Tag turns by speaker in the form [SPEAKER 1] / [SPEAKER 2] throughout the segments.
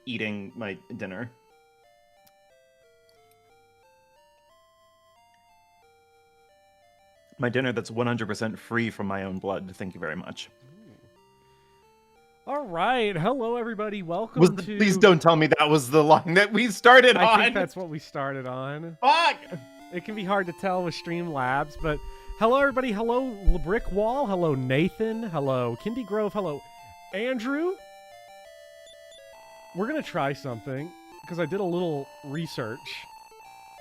[SPEAKER 1] eating my dinner. My dinner that's 100% free from my own blood. Thank you very much.
[SPEAKER 2] All right. Hello, everybody. Welcome to...
[SPEAKER 1] Please don't tell me that was the line that we started on.
[SPEAKER 2] I think that's what we started on.
[SPEAKER 1] Fuck!
[SPEAKER 2] It can be hard to tell with Streamlabs, but hello, everybody. Hello, LeBrick Wall. Hello, Nathan. Hello, Kindy Grove. Hello, Andrew. We're going to try something, because I did a little research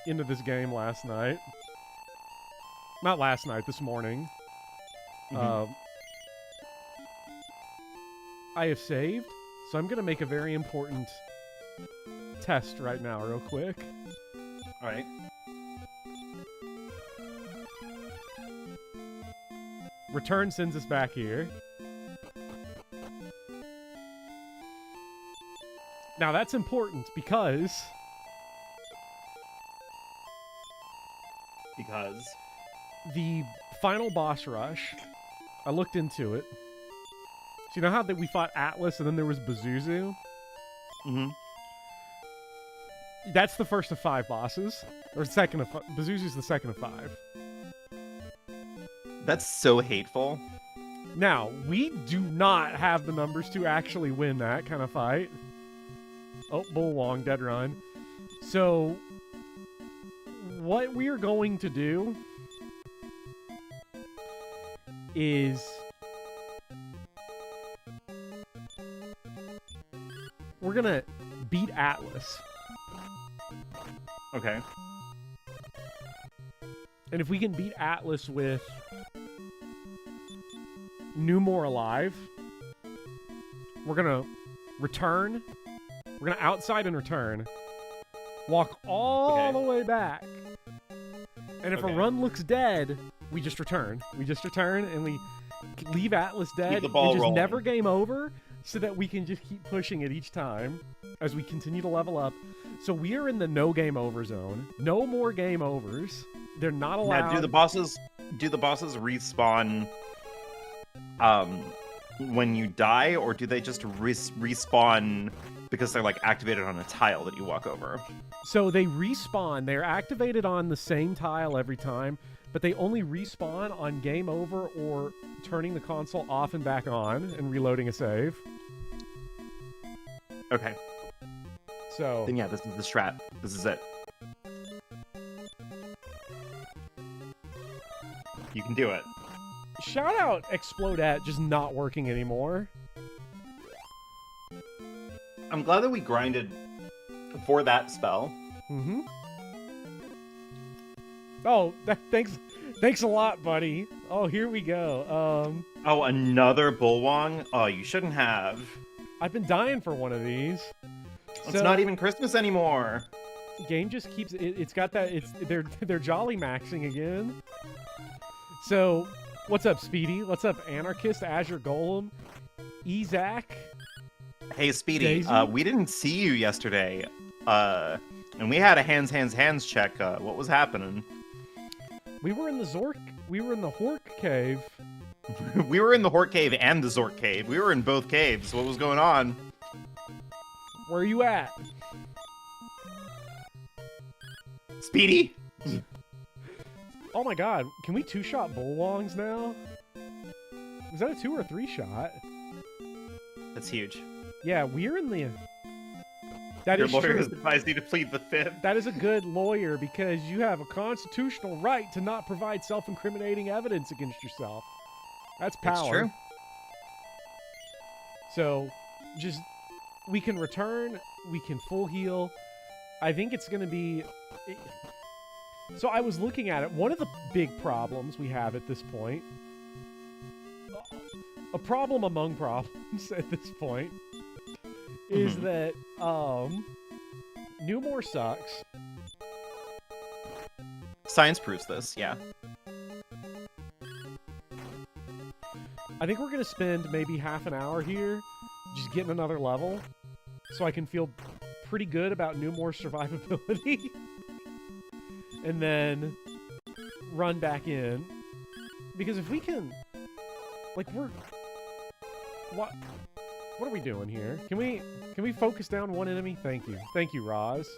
[SPEAKER 2] into this game last night. Not last night, this morning.
[SPEAKER 1] Mm-hmm.
[SPEAKER 2] I have saved, so I'm going to make a very important test right now, real quick.
[SPEAKER 1] All right.
[SPEAKER 2] Return sends us back here. Now, that's important because... the final boss rush, I looked into it. So you know how that we fought Atlas and then there was Bazuzu?
[SPEAKER 1] Mm-hmm.
[SPEAKER 2] That's the first of 5 bosses. Or second of... Bazuzu's the second of 5.
[SPEAKER 1] That's so hateful.
[SPEAKER 2] Now, we do not have the numbers to actually win that kind of fight. Oh, Bull Wong, dead run. So, what we are going to do is we're gonna beat Atlas.
[SPEAKER 1] Okay.
[SPEAKER 2] And if we can beat Atlas with New More Alive, we're gonna return. We're gonna outside and return. Walk all the way back. And if a run looks dead, we just return. We just return and we leave Atlas dead.
[SPEAKER 1] Keep the ball
[SPEAKER 2] and just
[SPEAKER 1] rolling.
[SPEAKER 2] never game over so that we can just keep pushing it each time as we continue to level up. So we are in the no game over zone. No more game overs. They're not allowed.
[SPEAKER 1] Now, do the bosses respawn when you die, or do they just respawn because they're like activated on a tile that you walk over?
[SPEAKER 2] So they respawn. They're activated on the same tile every time, but they only respawn on game over or turning the console off and back on and reloading a save.
[SPEAKER 1] Okay.
[SPEAKER 2] So
[SPEAKER 1] Then yeah, this is the strat. This is it. You can do it.
[SPEAKER 2] shout out Explodat just not working anymore.
[SPEAKER 1] I'm glad that we grinded for that spell.
[SPEAKER 2] Mm-hmm. Oh, thanks a lot, buddy. Oh, here we go.
[SPEAKER 1] Oh, another Bullwong? Oh, you shouldn't have.
[SPEAKER 2] I've been dying for one of these.
[SPEAKER 1] It's not even Christmas anymore.
[SPEAKER 2] Game just keeps it's got that they're jolly maxing again. So, what's up, Speedy? What's up, Anarchist, Azure Golem, Ezak?
[SPEAKER 1] Hey, Speedy.
[SPEAKER 2] Daisy?
[SPEAKER 1] We didn't see you yesterday. And we had a hands check. What was happening?
[SPEAKER 2] We were in the Hork Cave.
[SPEAKER 1] We were in the Hork Cave and the Zork Cave. We were in both caves. What was going on?
[SPEAKER 2] Where are you at?
[SPEAKER 1] Speedy?
[SPEAKER 2] Oh my god, can we two-shot Bullwongs now? Is that a 2 or 3 shot?
[SPEAKER 1] That's huge.
[SPEAKER 2] Yeah, we're in the... That
[SPEAKER 1] Your
[SPEAKER 2] is
[SPEAKER 1] lawyer
[SPEAKER 2] true.
[SPEAKER 1] has advised you to plead the fifth.
[SPEAKER 2] That is a good lawyer because you have a constitutional right to not provide self-incriminating evidence against yourself. That's power.
[SPEAKER 1] It's true.
[SPEAKER 2] So, just... We can return, we can full heal. I think it's going to be... So I was looking at it. One of the big problems we have at this point... A problem among problems at this point is that New More sucks.
[SPEAKER 1] Science proves this, yeah.
[SPEAKER 2] I think we're going to spend maybe half an hour here just getting another level so I can feel pretty good about New More survivability. And then run back in. Because if we can... Like, we're... What? What are we doing here? Can we focus down one enemy? Thank you. Thank you, Roz.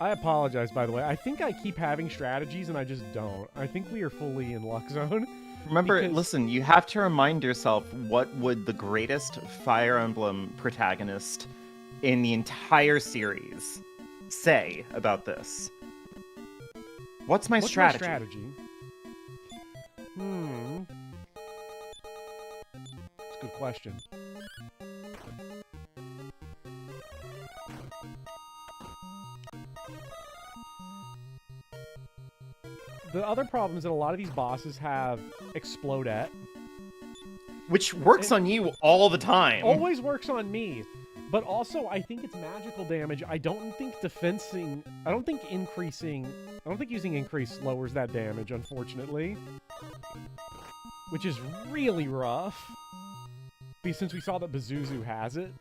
[SPEAKER 2] I apologize, by the way. I think I keep having strategies and I just don't. I think we are fully in luck zone.
[SPEAKER 1] Remember,
[SPEAKER 2] because...
[SPEAKER 1] listen, you have to remind yourself what would the greatest Fire Emblem protagonist in the entire series say about this? What's my strategy?
[SPEAKER 2] That's a good question. The other problem is that a lot of these bosses have Explodette.
[SPEAKER 1] Which works on you all the time.
[SPEAKER 2] Always works on me. But also, I think it's magical damage. I don't think using increase lowers that damage, unfortunately. Which is really rough. Since we saw that Bazuzu has it.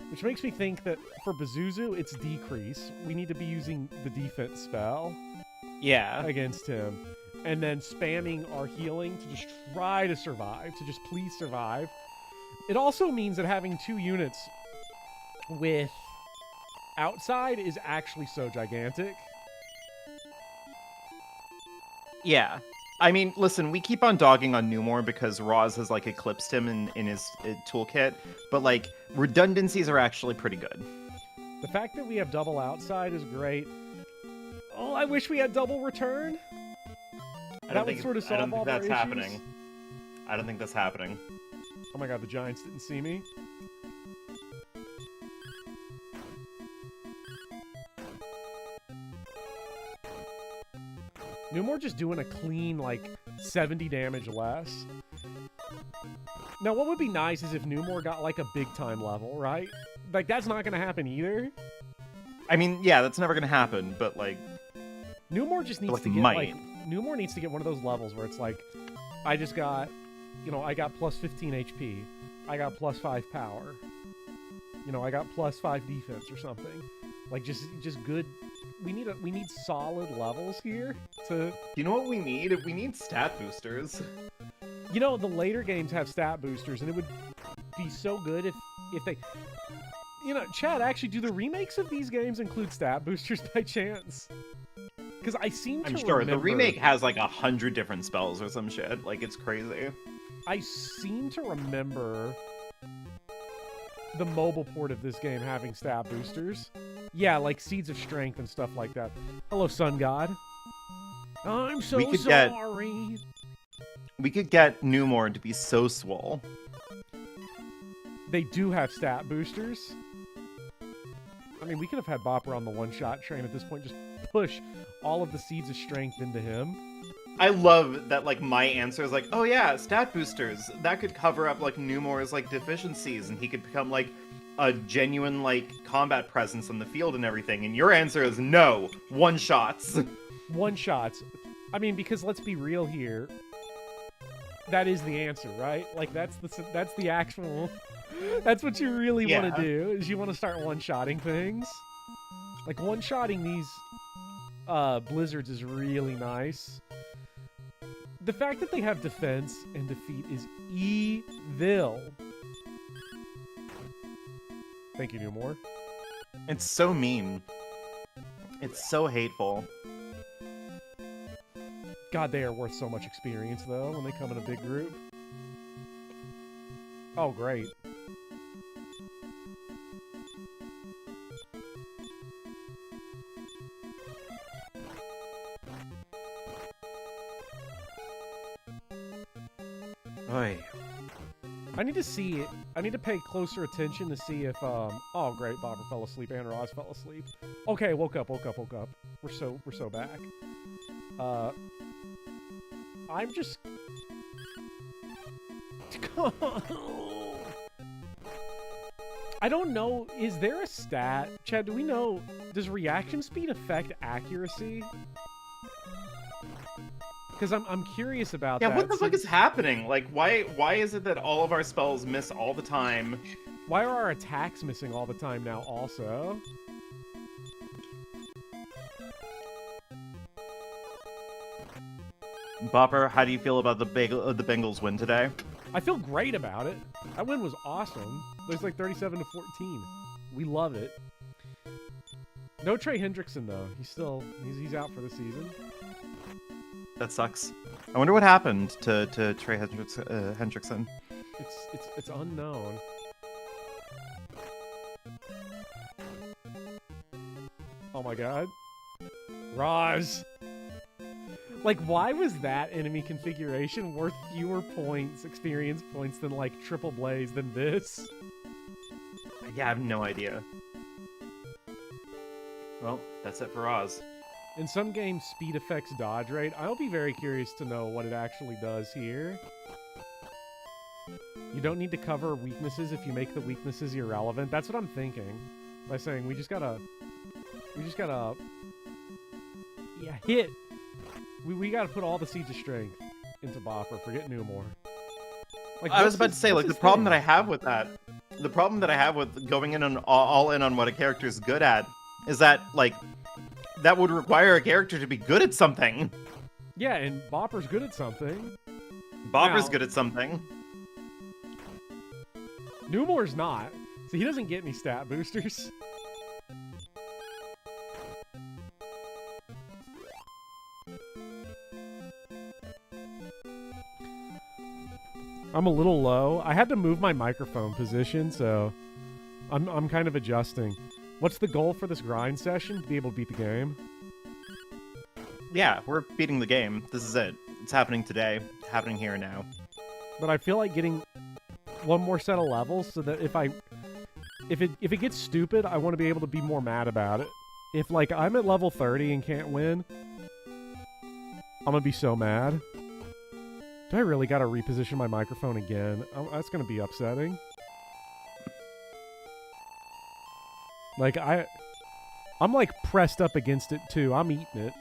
[SPEAKER 2] Which makes me think that for Bazuzu, it's decrease. We need to be using the defense spell.
[SPEAKER 1] Yeah.
[SPEAKER 2] Against him. And then spamming our healing to just try to survive. To just please survive. It also means that having 2 units with outside is actually so gigantic.
[SPEAKER 1] Yeah. I mean, listen, we keep on dogging on Numore because Roz has, like, eclipsed him in his toolkit, but, like, redundancies are actually pretty good.
[SPEAKER 2] The fact that we have double outside is great. Oh, I wish we had double return. That would sort of solve all our issues.
[SPEAKER 1] I don't think that's happening. I don't think that's happening.
[SPEAKER 2] Oh my god, the Giants didn't see me. Numore just doing a clean, like, 70 damage less. Now, what would be nice is if Numore got, like, a big-time level, right? Like, that's not gonna happen either.
[SPEAKER 1] I mean, yeah, that's never gonna happen, but, like...
[SPEAKER 2] Numore just needs to get, like... Numore needs to get one of those levels where it's like, I just got, you know, I got plus 15 HP. I got plus 5 power. You know, I got plus 5 defense or something. Like, just good... We need solid levels here to...
[SPEAKER 1] You know what we need? We need stat boosters.
[SPEAKER 2] You know, the later games have stat boosters, and it would be so good if they... You know, Chad, actually, do the remakes of these games include stat boosters by chance? Because I seem to
[SPEAKER 1] I'm sure.
[SPEAKER 2] remember...
[SPEAKER 1] The remake has, like, 100 different spells or some shit. Like, it's crazy.
[SPEAKER 2] I seem to remember the mobile port of this game having stat boosters. Yeah, like Seeds of Strength and stuff like that. Hello, Sun God. I'm so sorry.
[SPEAKER 1] We could get Numore to be so swole.
[SPEAKER 2] They do have stat boosters. I mean, we could have had Bopper on the one-shot train at this point. Just push all of the Seeds of Strength into him.
[SPEAKER 1] I love that, like, my answer is like, oh yeah, stat boosters. That could cover up, like, Numore's, like, deficiencies, and he could become, like, a genuine, like, combat presence on the field and everything. And your answer is no. One-shots.
[SPEAKER 2] One-shots. I mean, because let's be real here. That is the answer, right? Like, that's the actual... That's what you really want to do, is you want to start one-shotting things. Like, one-shotting these blizzards is really nice. The fact that they have defense and defeat is evil. Thank you, Numore.
[SPEAKER 1] It's so mean. It's so hateful.
[SPEAKER 2] God, they are worth so much experience, though, when they come in a big group. Oh, great.
[SPEAKER 1] Oy.
[SPEAKER 2] I need to see it. I need to pay closer attention to see if, oh, great, Bobber fell asleep and Roz fell asleep. Okay, woke up. We're so back. I'm just... I don't know, is there a stat? Chad, do we know, does reaction speed affect accuracy? Because I'm curious about that.
[SPEAKER 1] Yeah, what the fuck is happening? Like, why is it that all of our spells miss all the time?
[SPEAKER 2] Why are our attacks missing all the time now also?
[SPEAKER 1] Bopper, how do you feel about the Bengals win today?
[SPEAKER 2] I feel great about it. That win was awesome. There's like 37-14. We love it. No Trey Hendrickson though. He's out for the season.
[SPEAKER 1] That sucks. I wonder what happened to Trey Hendrickson.
[SPEAKER 2] It's unknown. Oh my god. Raj! Like, why was that enemy configuration worth fewer points, experience points, than, like, Triple Blaze than this?
[SPEAKER 1] Yeah, I have no idea. Well, that's it for Oz.
[SPEAKER 2] In some games, speed affects dodge rate. I'll be very curious to know what it actually does here. You don't need to cover weaknesses if you make the weaknesses irrelevant. That's what I'm thinking. By saying, we just gotta... Yeah, hit! We gotta put all the seeds of strength into Bopper. Forget Newmore. Like,
[SPEAKER 1] I was about to say, like, the problem that I have with that, the problem that I have with going in on all in on what a character is good at, is that, like, that would require a character to be good at something.
[SPEAKER 2] Yeah, and Bopper's good at something.
[SPEAKER 1] Bopper's good at something.
[SPEAKER 2] Newmore's not, so he doesn't get any stat boosters. I'm a little low. I had to move my microphone position, so I'm kind of adjusting. What's the goal for this grind session? To be able to beat the game?
[SPEAKER 1] Yeah, we're beating the game. This is it. It's happening today. Happening here and now.
[SPEAKER 2] But I feel like getting one more set of levels so that if it gets stupid, I want to be able to be more mad about it. If, like, I'm at level 30 and can't win, I'm gonna be so mad. Do I really gotta reposition my microphone again? Oh, that's gonna be upsetting. Like, I'm like pressed up against it too. I'm eating it.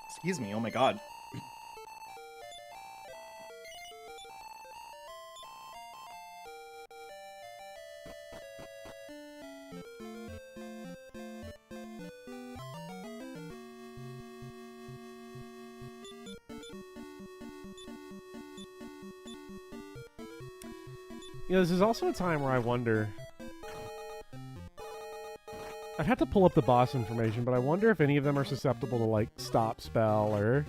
[SPEAKER 1] Excuse me, oh my god.
[SPEAKER 2] You know, this is also a time where I wonder... I'd have to pull up the boss information, but I wonder if any of them are susceptible to, like, stop spell or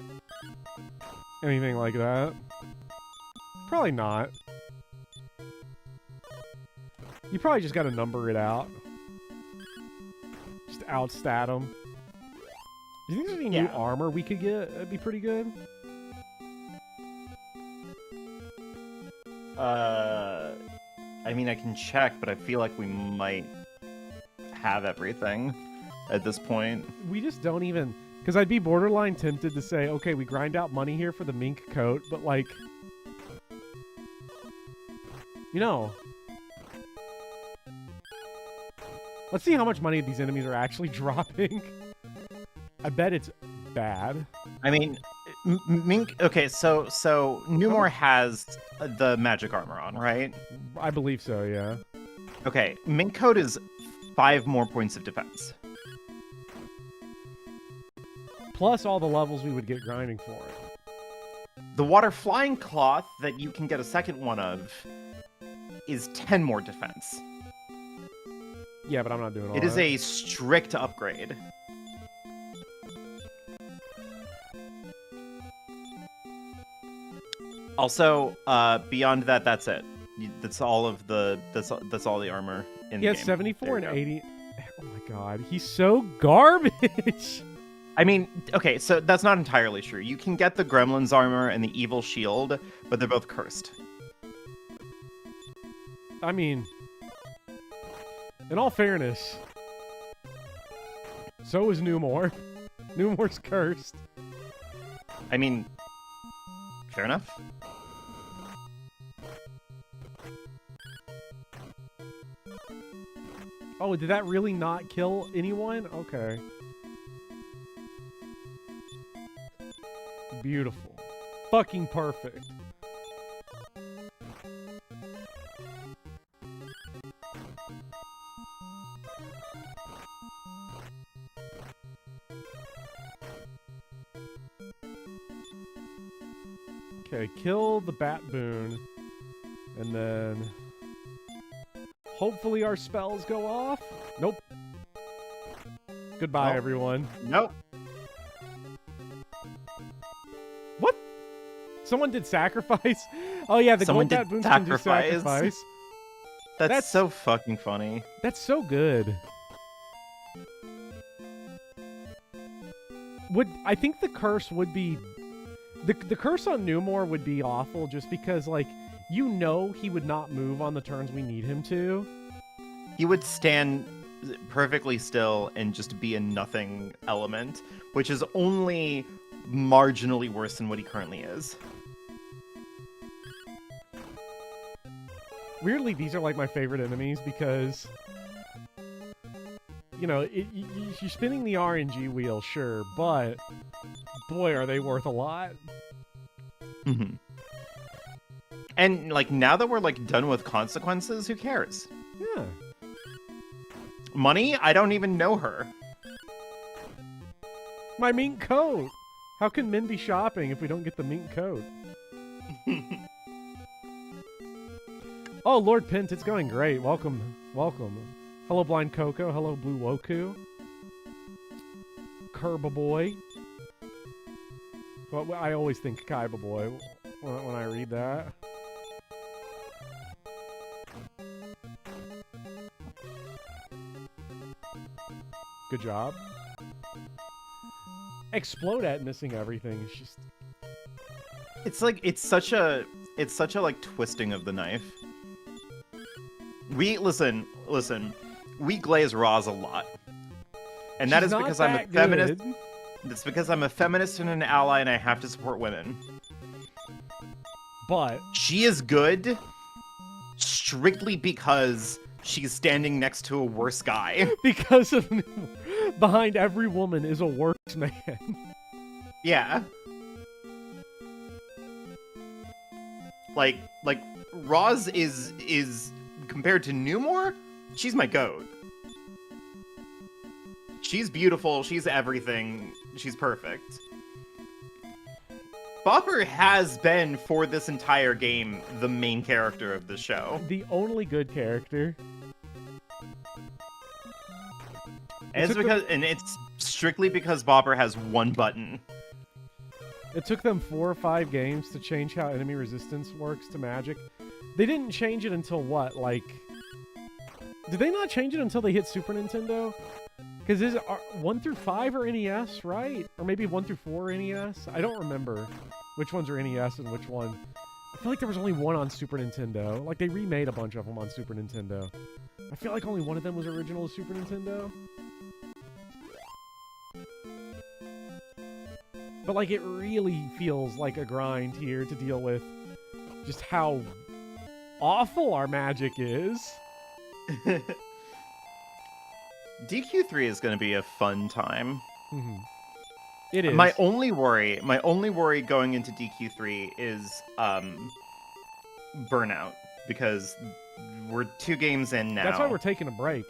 [SPEAKER 2] anything like that. Probably not. You probably just gotta number it out. Just outstat them. Do you think there's any new armor we could get? That'd be pretty good.
[SPEAKER 1] I mean, I can check, but I feel like we might have everything at this point.
[SPEAKER 2] We just don't even... Because I'd be borderline tempted to say, okay, we grind out money here for the mink coat, but, like... You know... Let's see how much money these enemies are actually dropping. I bet it's bad.
[SPEAKER 1] I mean... Mink, okay, so Newmore has the magic armor on, right?
[SPEAKER 2] I believe so, yeah.
[SPEAKER 1] Okay, Mink Coat is 5 more points of defense.
[SPEAKER 2] Plus all the levels we would get grinding for it.
[SPEAKER 1] The Water Flying Cloth that you can get a second one of is 10 more defense.
[SPEAKER 2] Yeah, but I'm not doing all
[SPEAKER 1] that. It is
[SPEAKER 2] that.
[SPEAKER 1] a strict upgrade. Also, beyond that, that's it. That's all of the that's all the armor in the game.
[SPEAKER 2] Yeah, 74 and 80. Oh my god, he's so garbage.
[SPEAKER 1] I mean, okay, so that's not entirely true. You can get the Gremlin's armor and the Evil Shield, but they're both cursed.
[SPEAKER 2] I mean, in all fairness, so is Newmore. Newmore's cursed.
[SPEAKER 1] I mean, fair enough.
[SPEAKER 2] Oh, did that really not kill anyone? Okay. Beautiful. Fucking perfect. Okay, kill the Batboon. And then... hopefully our spells go off. Nope. Goodbye, everyone.
[SPEAKER 1] Nope.
[SPEAKER 2] What? Someone did sacrifice? Oh yeah, the
[SPEAKER 1] Someone
[SPEAKER 2] gold
[SPEAKER 1] did
[SPEAKER 2] Batboons can do
[SPEAKER 1] sacrifice.
[SPEAKER 2] sacrifice.
[SPEAKER 1] That's so fucking funny.
[SPEAKER 2] That's so good. I think the curse would be... The curse on Newmore would be awful just because, like, you know he would not move on the turns we need him to.
[SPEAKER 1] He would stand perfectly still and just be a nothing element, which is only marginally worse than what he currently is.
[SPEAKER 2] Weirdly, these are like my favorite enemies because, you know, you're spinning the RNG wheel, sure, but boy, are they worth a lot.
[SPEAKER 1] Mm-hmm. And, like, now that we're, like, done with consequences, who cares?
[SPEAKER 2] Yeah.
[SPEAKER 1] Money? I don't even know her.
[SPEAKER 2] My mink coat! How can men be shopping if we don't get the mink coat? Oh, Lord Pint, it's going great. Welcome. Welcome. Hello, Blind Coco. Hello, Blue Woku. Kerba Boy. Well, I always think Kaiba Boy when I read that. Good job. Explode at missing everything. It's just...
[SPEAKER 1] It's like, it's such a like twisting of the knife. Listen, we glaze Roz a lot. And that is because I'm a feminist. That's because I'm a feminist and an ally and I have to support women.
[SPEAKER 2] But
[SPEAKER 1] she is good strictly because she's standing next to a worse guy.
[SPEAKER 2] Because of behind every woman is a worse man.
[SPEAKER 1] Yeah. Like Roz is compared to Newmore, she's my goat. She's beautiful, she's everything, she's perfect. Bopper has been, for this entire game, the main character of the show.
[SPEAKER 2] The only good character.
[SPEAKER 1] And it's strictly because Bopper has one button.
[SPEAKER 2] It took them 4 or 5 games to change how enemy resistance works to magic. They didn't change it until what, like... Did they not change it until they hit Super Nintendo? Because is it 1 through 5 are NES, right? Or maybe 1 through 4 NES? I don't remember which ones are NES and which one. I feel like there was only one on Super Nintendo. Like, they remade a bunch of them on Super Nintendo. I feel like only one of them was original to Super Nintendo. But, like, it really feels like a grind here to deal with just how awful our magic is.
[SPEAKER 1] DQ3 is going to be a fun time.
[SPEAKER 2] Mm-hmm. It is.
[SPEAKER 1] My only worry going into DQ3 is burnout, because we're 2 games in now.
[SPEAKER 2] That's why we're taking a break.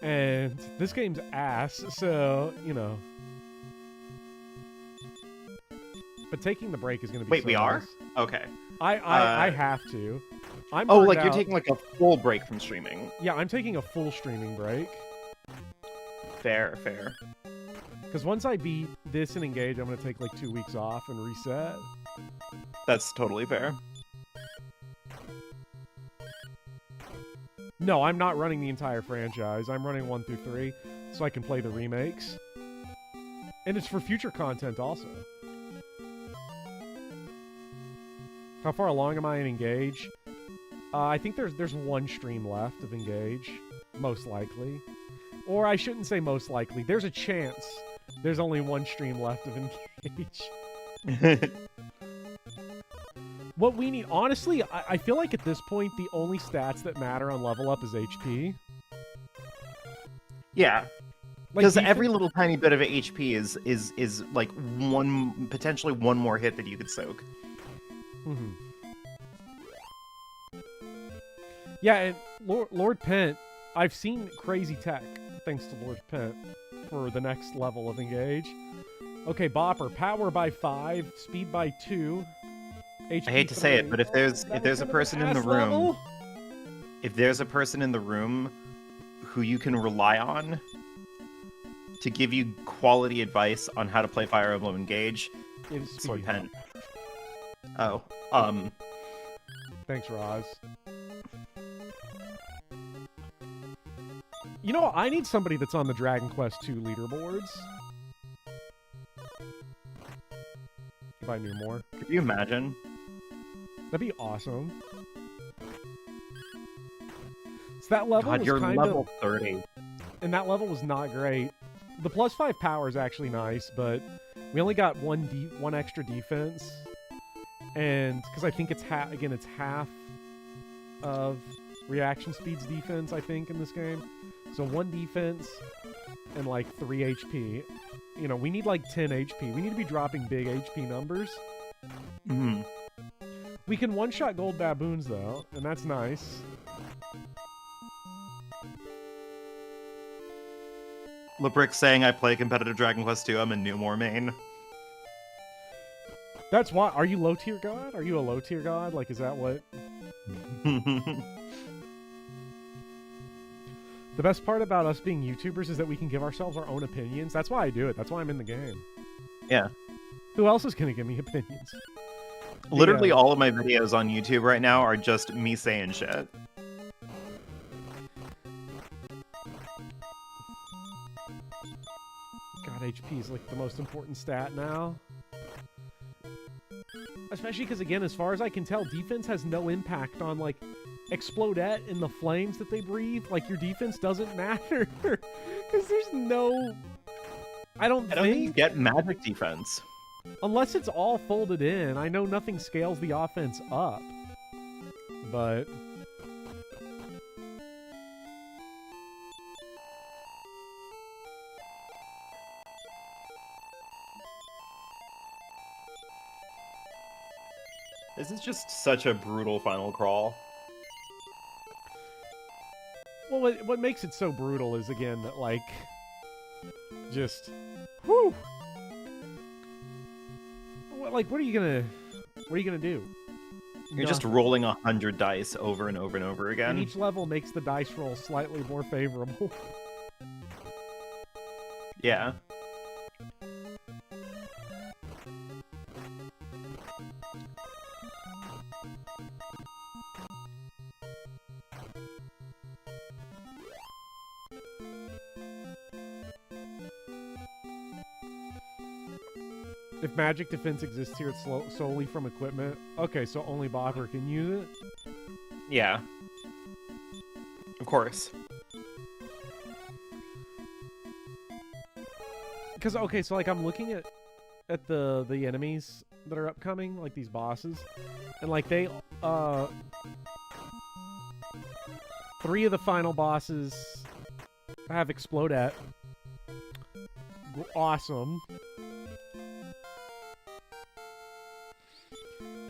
[SPEAKER 2] And this game's ass, so, you know. But taking the break is going to be
[SPEAKER 1] Wait,
[SPEAKER 2] so
[SPEAKER 1] we are?
[SPEAKER 2] nice.
[SPEAKER 1] Okay.
[SPEAKER 2] I have to. I'm
[SPEAKER 1] like
[SPEAKER 2] out.
[SPEAKER 1] You're taking like a full break from streaming.
[SPEAKER 2] Yeah, I'm taking a full streaming break.
[SPEAKER 1] Fair.
[SPEAKER 2] Because once I beat this and Engage, I'm going to take like 2 weeks off and reset.
[SPEAKER 1] That's totally fair.
[SPEAKER 2] No, I'm not running the entire franchise. I'm running 1 through 3 so I can play the remakes. And it's for future content also. How far along am I in Engage? I think there's 1 stream left of Engage, most likely. Or I shouldn't say most likely. There's a chance there's only 1 stream left of Engage. What we need... Honestly, I feel like at this point, the only stats that matter on level up is HP.
[SPEAKER 1] Yeah.
[SPEAKER 2] Like,
[SPEAKER 1] because every little tiny bit of HP is like potentially one more hit that you could soak.
[SPEAKER 2] Mm-hmm. Yeah, and Lord Pent, I've seen crazy tech, thanks to Lord Pent, for the next level of Engage. Okay, Bopper, power by 5, speed by 2. HP
[SPEAKER 1] I hate to say it,
[SPEAKER 2] 3.
[SPEAKER 1] but if there's a person in the room,
[SPEAKER 2] level?
[SPEAKER 1] if there's a person in the room who you can rely on to give you quality advice on how to play Fire Emblem Engage,
[SPEAKER 2] It's
[SPEAKER 1] Sword
[SPEAKER 2] Speedy
[SPEAKER 1] Pen. Oh,
[SPEAKER 2] Thanks, Roz. You know, I need somebody that's on the Dragon Quest II leaderboards. If I knew more.
[SPEAKER 1] could you imagine?
[SPEAKER 2] That'd be awesome. So that level
[SPEAKER 1] God,
[SPEAKER 2] was
[SPEAKER 1] you're
[SPEAKER 2] kind
[SPEAKER 1] level
[SPEAKER 2] of...
[SPEAKER 1] 30.
[SPEAKER 2] And that level was not great. The +5 power is actually nice, but we only got one extra defense. And because I think it's it's half of reaction speed's defense, I think, in this game. So 1 defense and like 3 HP. You know, we need like 10 HP. We need to be dropping big HP numbers.
[SPEAKER 1] Mm-hmm.
[SPEAKER 2] We can one-shot gold baboons though, and that's nice.
[SPEAKER 1] LeBrick saying I play competitive Dragon Quest 2. I'm a Numore main.
[SPEAKER 2] That's why. Are you low tier god? Are you a low tier god? Like, is that what? The best part about us being YouTubers is that we can give ourselves our own opinions. That's why I do it. That's why I'm in the game.
[SPEAKER 1] Yeah.
[SPEAKER 2] Who else is gonna give me opinions?
[SPEAKER 1] Literally all of my videos on YouTube right now are just me saying shit.
[SPEAKER 2] God, HP is like the most important stat now. Especially because, again, as far as I can tell, defense has no impact on, like, Explodette and the flames that they breathe. Like, your defense doesn't matter. Because there's no... I don't think
[SPEAKER 1] you get magic defense.
[SPEAKER 2] Unless it's all folded in. I know nothing scales the offense up. But...
[SPEAKER 1] This is just such a brutal final crawl.
[SPEAKER 2] Well, what makes it so brutal is, again, that, like... Just... Whew! Like, what are you gonna do?
[SPEAKER 1] You're just rolling 100 dice over and over and over again.
[SPEAKER 2] And each level makes the dice roll slightly more favorable.
[SPEAKER 1] Yeah.
[SPEAKER 2] If magic defense exists here, it's solely from equipment. Okay, so only Bopper can use it?
[SPEAKER 1] Yeah. Of course.
[SPEAKER 2] Because, okay, so, like, I'm looking at the enemies that are upcoming, like, these bosses. And, like, they, 3 of the final bosses have Explodette. Awesome.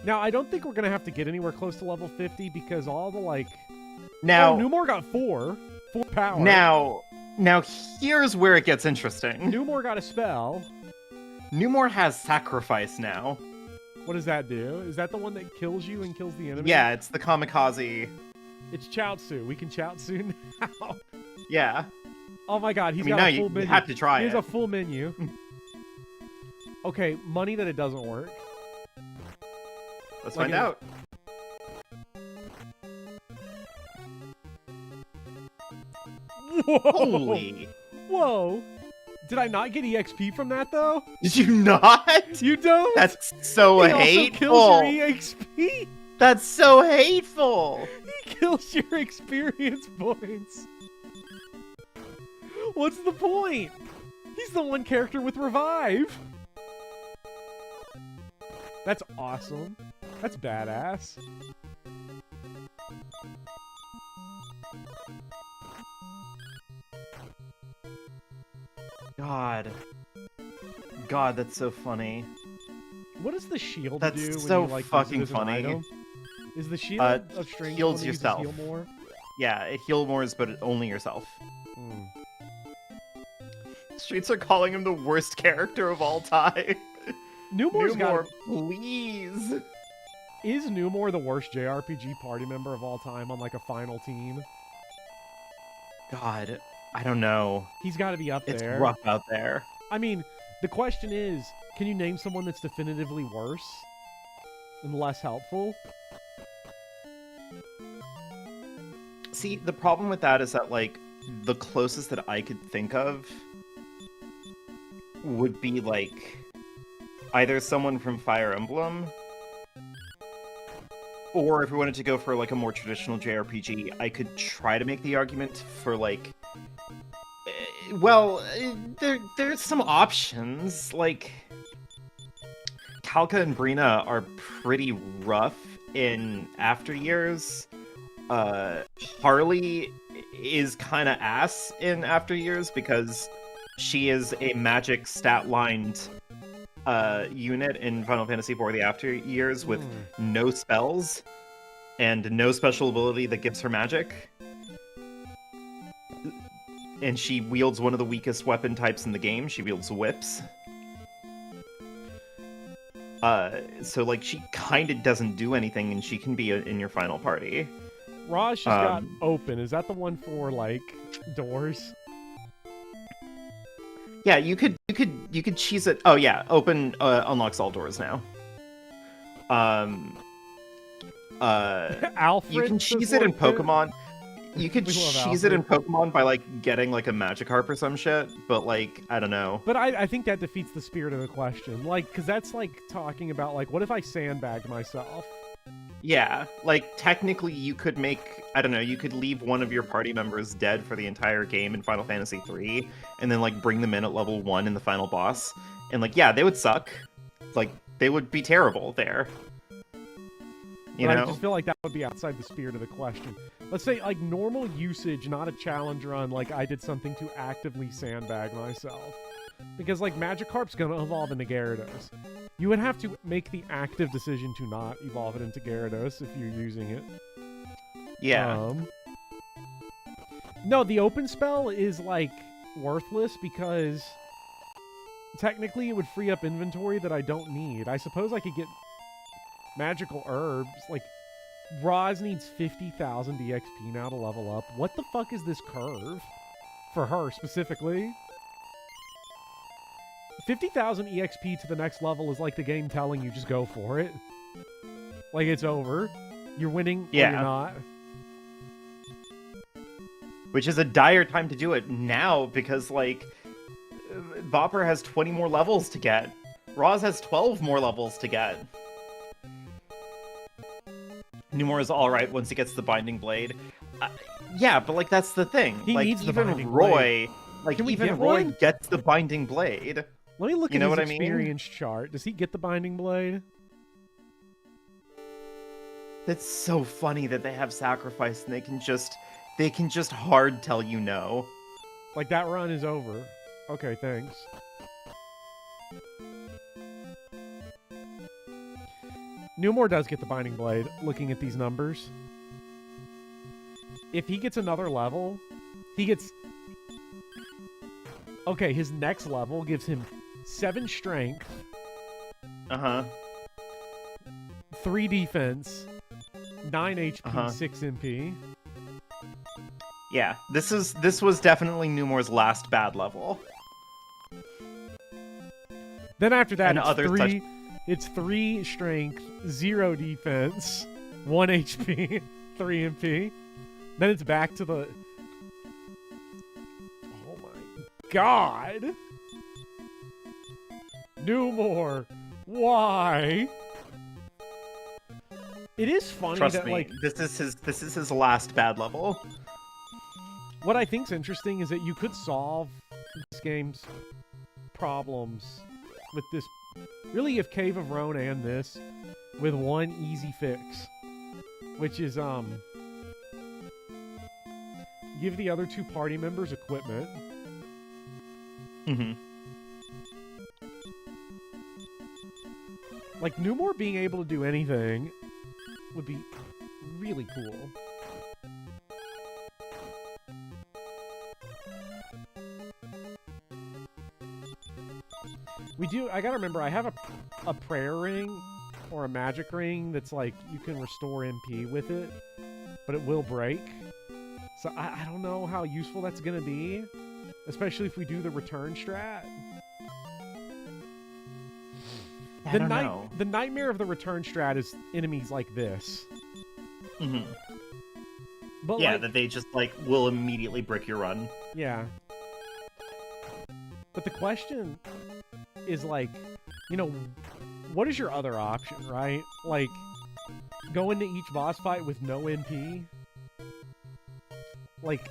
[SPEAKER 2] Now, I don't think we're going to have to get anywhere close to level 50 because all the, like...
[SPEAKER 1] Now...
[SPEAKER 2] Oh, Numore got 4 power.
[SPEAKER 1] Now, here's where it gets interesting.
[SPEAKER 2] Numore got a spell.
[SPEAKER 1] Numore has Sacrifice now.
[SPEAKER 2] What does that do? Is that the one that kills you and kills the enemy?
[SPEAKER 1] Yeah, it's the Kamikaze.
[SPEAKER 2] It's Chaozu. We can Chaozu now.
[SPEAKER 1] Yeah.
[SPEAKER 2] Oh my god, he's got a full menu.
[SPEAKER 1] You have to try
[SPEAKER 2] he
[SPEAKER 1] it.
[SPEAKER 2] has a full menu. Okay, money that it doesn't work.
[SPEAKER 1] Let's find out.
[SPEAKER 2] Whoa!
[SPEAKER 1] Holy!
[SPEAKER 2] Whoa! Did I not get EXP from that though?
[SPEAKER 1] Did you not?
[SPEAKER 2] You don't?
[SPEAKER 1] That's so
[SPEAKER 2] he
[SPEAKER 1] hateful.
[SPEAKER 2] Also kills your EXP.
[SPEAKER 1] That's so hateful.
[SPEAKER 2] He kills your experience points. What's the point? He's the one character with revive. That's awesome. That's badass.
[SPEAKER 1] God, that's so funny.
[SPEAKER 2] What does the shield
[SPEAKER 1] That's
[SPEAKER 2] do when
[SPEAKER 1] so
[SPEAKER 2] you, like,
[SPEAKER 1] fucking
[SPEAKER 2] use it as an
[SPEAKER 1] funny.
[SPEAKER 2] item? Is the shield of strength
[SPEAKER 1] heals
[SPEAKER 2] one that uses
[SPEAKER 1] yourself.
[SPEAKER 2] heal more?
[SPEAKER 1] Yeah, it heal more, but only yourself.
[SPEAKER 2] Hmm.
[SPEAKER 1] Streets are calling him the worst character of all time.
[SPEAKER 2] Numore's
[SPEAKER 1] Numore,
[SPEAKER 2] got
[SPEAKER 1] please.
[SPEAKER 2] Is Newmore the worst JRPG party member of all time on like a final team?
[SPEAKER 1] God, I don't know.
[SPEAKER 2] He's got to be up
[SPEAKER 1] It's
[SPEAKER 2] there.
[SPEAKER 1] rough out there.
[SPEAKER 2] I mean, the question is, can you name someone that's definitively worse and less helpful?
[SPEAKER 1] See, the problem with that is that, like, the closest that I could think of would be, like, either someone from Fire Emblem, or if we wanted to go for, like, a more traditional JRPG, I could try to make the argument for, like, there's some options. Like, Kalka and Brina are pretty rough in After Years. Harley is kind of ass in After Years because she is a magic stat-lined unit in Final Fantasy IV The After Years with no spells and no special ability that gives her magic. And she wields one of the weakest weapon types in the game. She wields whips. So, like, she kind of doesn't do anything, and she can be in your final party.
[SPEAKER 2] Raj just got open. Is that the one for, like, doors?
[SPEAKER 1] Yeah, you could cheese it. Oh yeah, open unlocks all doors now.
[SPEAKER 2] Alfred,
[SPEAKER 1] you can cheese it in Pokemon. You could cheese it in Pokemon by, like, getting, like, a Magikarp or some shit, but, like, I don't know.
[SPEAKER 2] But I think that defeats the spirit of the question. Like, because that's, like, talking about, like, what if I sandbagged myself?
[SPEAKER 1] Yeah, like, technically you could make, I don't know, you could leave one of your party members dead for the entire game in Final Fantasy III, and then, like, bring them in at level 1 in the final boss. And, like, yeah, they would suck. Like, they would be terrible there. You know?
[SPEAKER 2] I just feel like that would be outside the spirit of the question. Let's say, like, normal usage, not a challenge run, like, I did something to actively sandbag myself. Because, like, Magikarp's gonna evolve into Gyarados. You would have to make the active decision to not evolve it into Gyarados if you're using it.
[SPEAKER 1] Yeah.
[SPEAKER 2] No, the open spell is, like, worthless because technically it would free up inventory that I don't need. I suppose I could get magical herbs. Like, Roz needs 50,000 EXP now to level up. What the fuck is this curve? For her, specifically. 50,000 EXP to the next level is like the game telling you just go for it. Like, it's over. You're winning or you're not.
[SPEAKER 1] Which is a dire time to do it now because, like, Vopper has 20 more levels to get. Roz has 12 more levels to get. Numor is alright once he gets the Binding Blade. Yeah, but, like, that's the thing.
[SPEAKER 2] He
[SPEAKER 1] like,
[SPEAKER 2] needs the
[SPEAKER 1] even
[SPEAKER 2] Binding
[SPEAKER 1] Roy,
[SPEAKER 2] Blade.
[SPEAKER 1] like, even Roy
[SPEAKER 2] one?
[SPEAKER 1] gets the Binding Blade.
[SPEAKER 2] Let me look
[SPEAKER 1] You
[SPEAKER 2] at
[SPEAKER 1] know
[SPEAKER 2] his
[SPEAKER 1] what I mean?
[SPEAKER 2] experience chart. Does he get the Binding Blade?
[SPEAKER 1] That's so funny that they have Sacrifice and they can just hard tell you no.
[SPEAKER 2] Like, that run is over. Okay, thanks. Newmore does get the Binding Blade, looking at these numbers. If he gets another level, he gets... Okay, his next level gives him 7 strength. 3 defense. 9 HP, 6 MP.
[SPEAKER 1] Yeah, this was definitely Newmore's last bad level.
[SPEAKER 2] Then after that,
[SPEAKER 1] And
[SPEAKER 2] it's 3 strength, 0 defense, 1 HP, 3 MP. Then it's back to the... Oh my god! Newmore! Why? It is funny
[SPEAKER 1] Trust
[SPEAKER 2] that,
[SPEAKER 1] me,
[SPEAKER 2] like...
[SPEAKER 1] this is his last bad level.
[SPEAKER 2] What I think's interesting is that you could solve this game's problems with this... Really, if Cave of Roan and this, with one easy fix. Which is, give the other 2 party members equipment.
[SPEAKER 1] Mm-hmm.
[SPEAKER 2] Like, Newmore being able to do anything would be really cool. I gotta remember, I have a prayer ring or a magic ring that's like you can restore MP with it, but it will break. So I don't know how useful that's gonna be, especially if we do the return strat.
[SPEAKER 1] I don't know.
[SPEAKER 2] The nightmare of the return strat is enemies like this.
[SPEAKER 1] Mm-hmm.
[SPEAKER 2] But
[SPEAKER 1] yeah,
[SPEAKER 2] like,
[SPEAKER 1] that they just like will immediately brick your run.
[SPEAKER 2] Yeah. But the question is like, you know, what is your other option, right? Like, go into each boss fight with no MP? Like,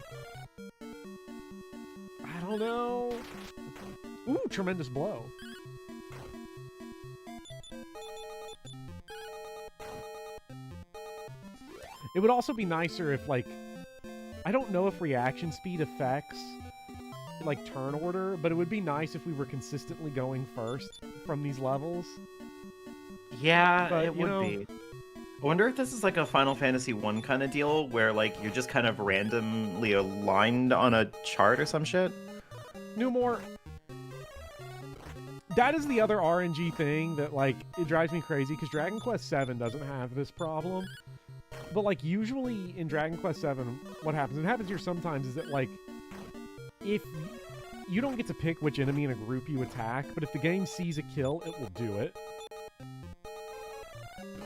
[SPEAKER 2] I don't know. Ooh, tremendous blow. It would also be nicer if, like, I don't know if reaction speed affects, like, turn order, but it would be nice if we were consistently going first from these levels.
[SPEAKER 1] Yeah,
[SPEAKER 2] But,
[SPEAKER 1] it would be. I wonder if this is like a Final Fantasy 1 kind of deal, where, like, you're just kind of randomly aligned on a chart or some shit?
[SPEAKER 2] Newmore, that is the other RNG thing that, like, it drives me crazy, because Dragon Quest VII doesn't have this problem. But, like, usually in Dragon Quest VII, what happens, and it happens here sometimes, is that, like, if you don't get to pick which enemy in a group you attack, but if the game sees a kill, it will do it.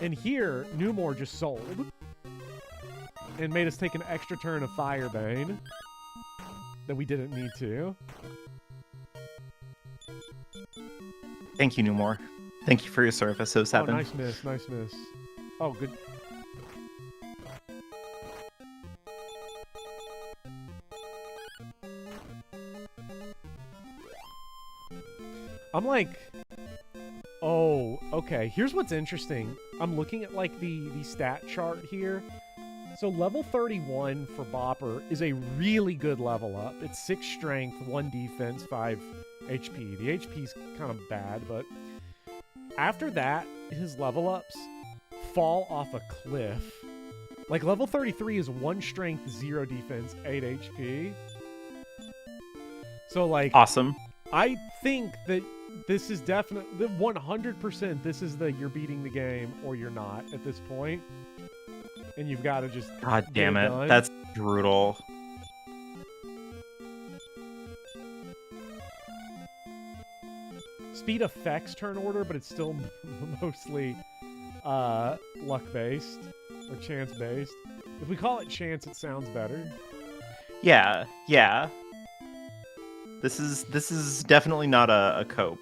[SPEAKER 2] And here, Newmore just sold. And made us take an extra turn of Firebane that we didn't need to.
[SPEAKER 1] Thank you, Newmore. Thank you for your service, 07.
[SPEAKER 2] Oh, nice miss, nice miss. Oh, good. I'm like, oh, okay. Here's what's interesting. I'm looking at like the stat chart here. So level 31 for Bopper is a really good level up. It's 6 strength, 1 defense, 5 HP. The HP's kind of bad, but after that, his level ups fall off a cliff. Like level 33 is 1 strength, 0 defense, 8 HP. So like,
[SPEAKER 1] awesome.
[SPEAKER 2] I think that this is definitely 100%. This is the you're beating the game or you're not at this point, and you've got to just.
[SPEAKER 1] God damn it!
[SPEAKER 2] Done.
[SPEAKER 1] That's brutal.
[SPEAKER 2] Speed affects turn order, but it's still mostly luck based or chance based. If we call it chance, it sounds better.
[SPEAKER 1] Yeah, yeah. This is definitely not a cope.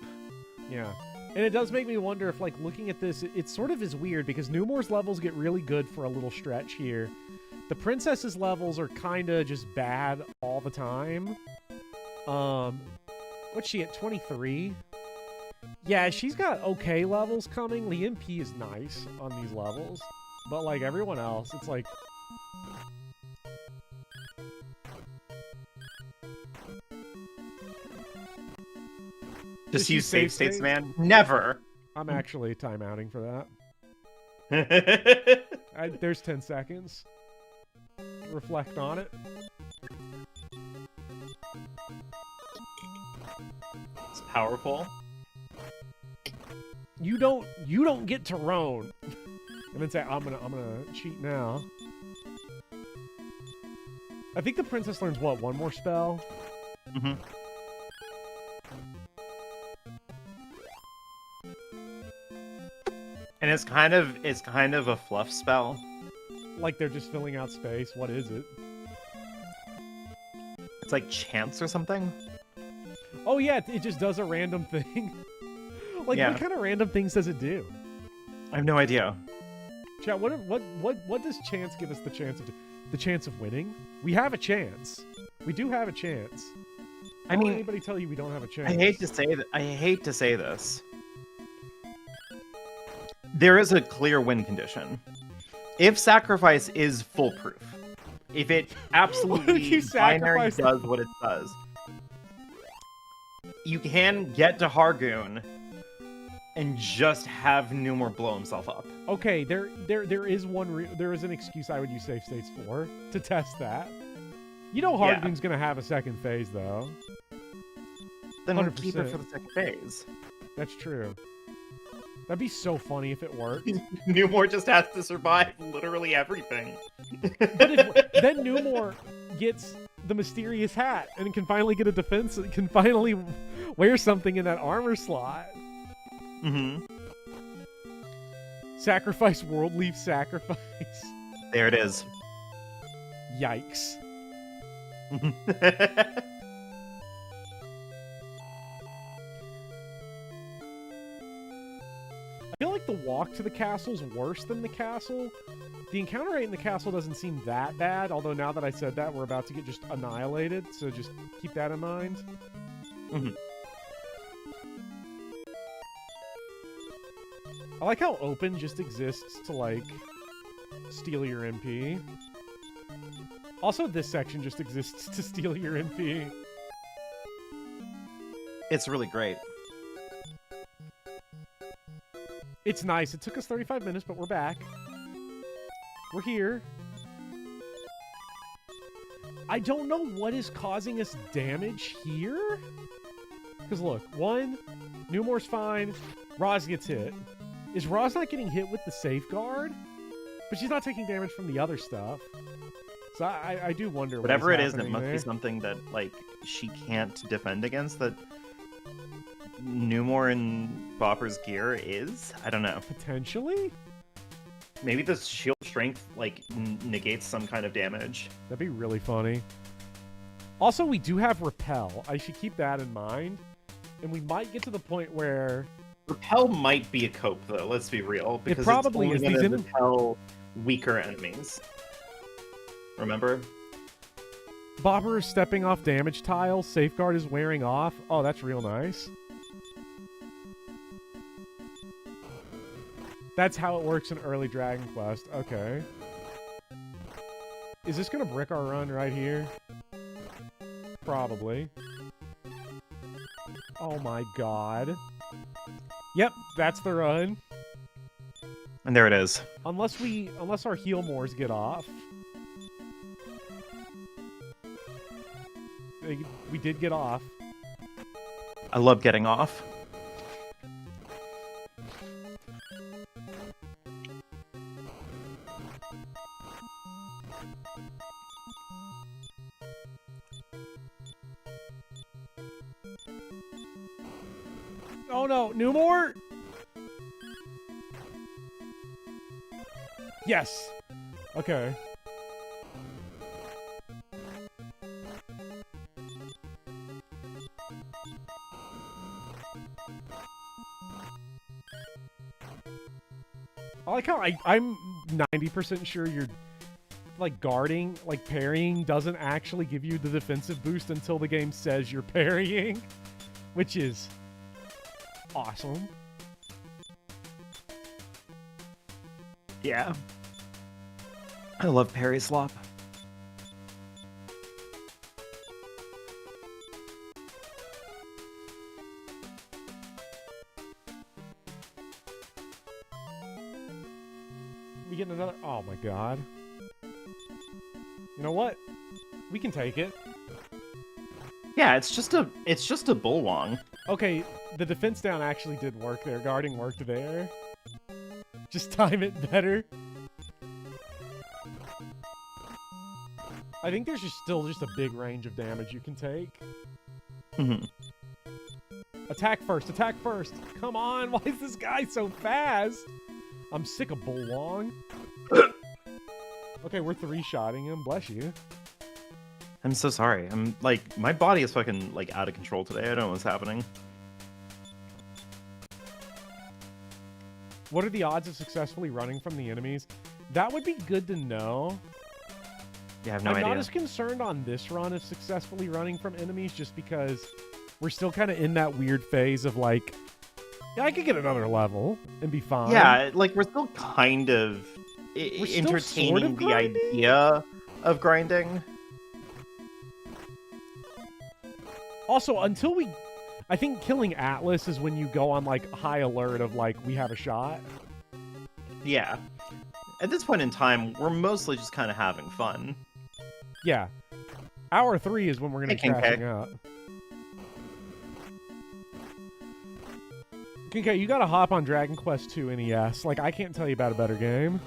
[SPEAKER 2] Yeah. And it does make me wonder if, like, looking at this, it sort of is weird because Newmore's levels get really good for a little stretch here. The princess's levels are kind of just bad all the time. What's she at, 23? Yeah, she's got okay levels coming. The MP is nice on these levels. But, like, everyone else, it's like...
[SPEAKER 1] Just use save states, man. Never.
[SPEAKER 2] I'm actually timeouting for that. There's 10 seconds. Reflect on it.
[SPEAKER 1] It's powerful.
[SPEAKER 2] You don't get to roam. And then say, I'm gonna cheat now. I think the princess learns what, one more spell?
[SPEAKER 1] Mm-hmm. And it's kind of a fluff spell.
[SPEAKER 2] Like they're just filling out space. What is it?
[SPEAKER 1] It's like chance or something.
[SPEAKER 2] Oh yeah, it just does a random thing. Like
[SPEAKER 1] yeah.
[SPEAKER 2] What kind of random things does it do?
[SPEAKER 1] I have no idea.
[SPEAKER 2] Chat, what does chance give us the chance of? The chance of winning? We have a chance. We do have a chance.
[SPEAKER 1] I mean,
[SPEAKER 2] anybody tell you we don't have a chance?
[SPEAKER 1] I hate to say this. There is a clear win condition. If sacrifice is foolproof, if it absolutely binary does what it does, you can get to Hargoon and just have Newmore blow himself up.
[SPEAKER 2] Okay, there is there is an excuse I would use save states for to test that. You know Hargoon's gonna have a second phase though.
[SPEAKER 1] Then we'll keep it for the second phase.
[SPEAKER 2] That's true. That'd be so funny if it worked.
[SPEAKER 1] Newmore just has to survive literally everything.
[SPEAKER 2] Then Newmore gets the mysterious hat and can finally get a defense. Can finally wear something in that armor slot.
[SPEAKER 1] Mm-hmm.
[SPEAKER 2] Sacrifice world leaf sacrifice.
[SPEAKER 1] There it is.
[SPEAKER 2] Yikes. I feel like the walk to the castle is worse than the castle. The encounter rate in the castle doesn't seem that bad, although now that I said that, we're about to get just annihilated, so just keep that in mind.
[SPEAKER 1] Mm-hmm.
[SPEAKER 2] I like how open just exists to, like, steal your MP. Also, this section just exists to steal your MP.
[SPEAKER 1] It's really great.
[SPEAKER 2] It's nice. It took us 35 minutes, but we're back. We're here. I don't know what is causing us damage here. Because look, one, Newmore's fine. Roz gets hit. Is Roz not getting hit with the safeguard? But she's not taking damage from the other stuff. So I do wonder
[SPEAKER 1] whatever it is,
[SPEAKER 2] happening
[SPEAKER 1] it must
[SPEAKER 2] there.
[SPEAKER 1] be something that, like, she can't defend against that Newmore and Bopper's gear is? I don't know.
[SPEAKER 2] Potentially?
[SPEAKER 1] Maybe the shield strength, like, negates some kind of damage.
[SPEAKER 2] That'd be really funny. Also, we do have Repel. I should keep that in mind. And we might get to the point where...
[SPEAKER 1] Repel might be a cope, though, let's be real. Because
[SPEAKER 2] probably
[SPEAKER 1] it's
[SPEAKER 2] is.
[SPEAKER 1] only
[SPEAKER 2] These
[SPEAKER 1] going to repel weaker enemies. Remember?
[SPEAKER 2] Bopper is stepping off damage tiles. Safeguard is wearing off. Oh, that's real nice. That's how it works in early Dragon Quest. Okay. Is this going to brick our run right here? Probably. Oh my god. Yep, that's the run.
[SPEAKER 1] And there it is.
[SPEAKER 2] Unless our heal mores get off. We did get off.
[SPEAKER 1] I love getting off.
[SPEAKER 2] Oh no, Newmore? Yes. Okay. I like how I'm 90% sure you're like guarding, like parrying doesn't actually give you the defensive boost until the game says you're parrying, which is awesome.
[SPEAKER 1] Yeah. I love parry slop.
[SPEAKER 2] We get another... Oh my god. You know what? We can take it.
[SPEAKER 1] Yeah, it's just a bullwong.
[SPEAKER 2] Okay, the defense down actually did work there. Guarding worked there. Just time it better. I think there's still just a big range of damage you can take.
[SPEAKER 1] Mm-hmm.
[SPEAKER 2] Attack first, attack first. Come on, why is this guy so fast? I'm sick of bullwong. Okay, we're three-shotting him. Bless you.
[SPEAKER 1] I'm so sorry. I'm like, my body is fucking like out of control today. I don't know what's happening.
[SPEAKER 2] What are the odds of successfully running from the enemies? That would be good to know.
[SPEAKER 1] Yeah, I have no
[SPEAKER 2] I'm
[SPEAKER 1] idea.
[SPEAKER 2] not as concerned on this run of successfully running from enemies just because we're still kind of in that weird phase of like, yeah, I could get another level and be fine.
[SPEAKER 1] Yeah, like we're still kind of entertaining the idea of grinding.
[SPEAKER 2] Also, until we... I think killing Atlas is when you go on, like, high alert of, like, we have a shot.
[SPEAKER 1] Yeah. At this point in time, we're mostly just kind of having fun.
[SPEAKER 2] Yeah. Hour 3 is when we're going to be crashing out. Okay, you gotta hop on Dragon Quest II NES. Like, I can't tell you about a better game.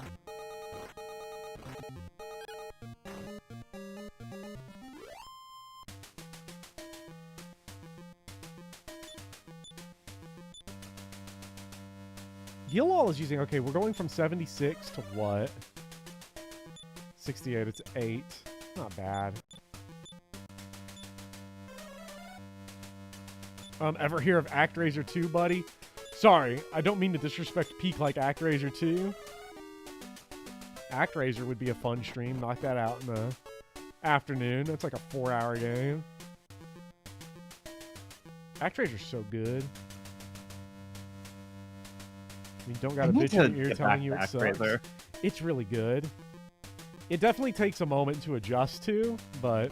[SPEAKER 2] Gilwall is using... Okay, we're going from 76 to what? 68, it's 8. Not bad. Ever hear of ActRaiser 2, buddy? Sorry, I don't mean to disrespect Peak like ActRaiser 2. ActRaiser would be a fun stream. Knock that out in the afternoon. That's like a 4-hour game. ActRaiser's so good. You don't got a bitch in your ear telling you it sucks. It's really good. It definitely takes a moment to adjust to, but...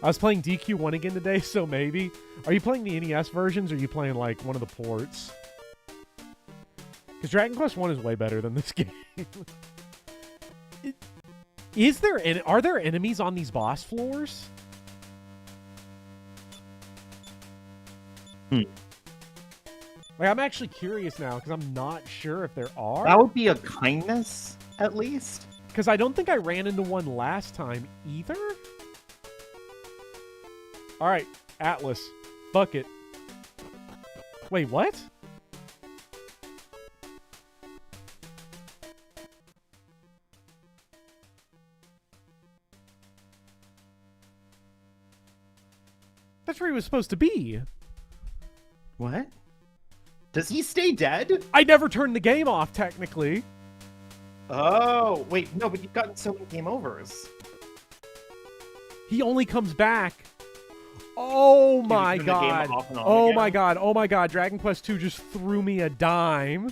[SPEAKER 2] I was playing DQ1 again today, so maybe. Are you playing the NES versions, or are you playing, like, one of the ports? Because Dragon Quest 1 is way better than this game. Are there enemies on these boss floors? Like, I'm actually curious now, because I'm not sure if there are.
[SPEAKER 1] That would be a kindness, at least.
[SPEAKER 2] Because I don't think I ran into one last time, either. Alright, Atlas. Fuck it. Wait, what? That's where he was supposed to be.
[SPEAKER 1] What? Does he stay dead?
[SPEAKER 2] I never turned the game off, technically.
[SPEAKER 1] Oh, wait, no, but you've gotten so many game overs.
[SPEAKER 2] He only comes back. Oh my god. Oh my god. Oh my god. Dragon Quest II just threw me a dime.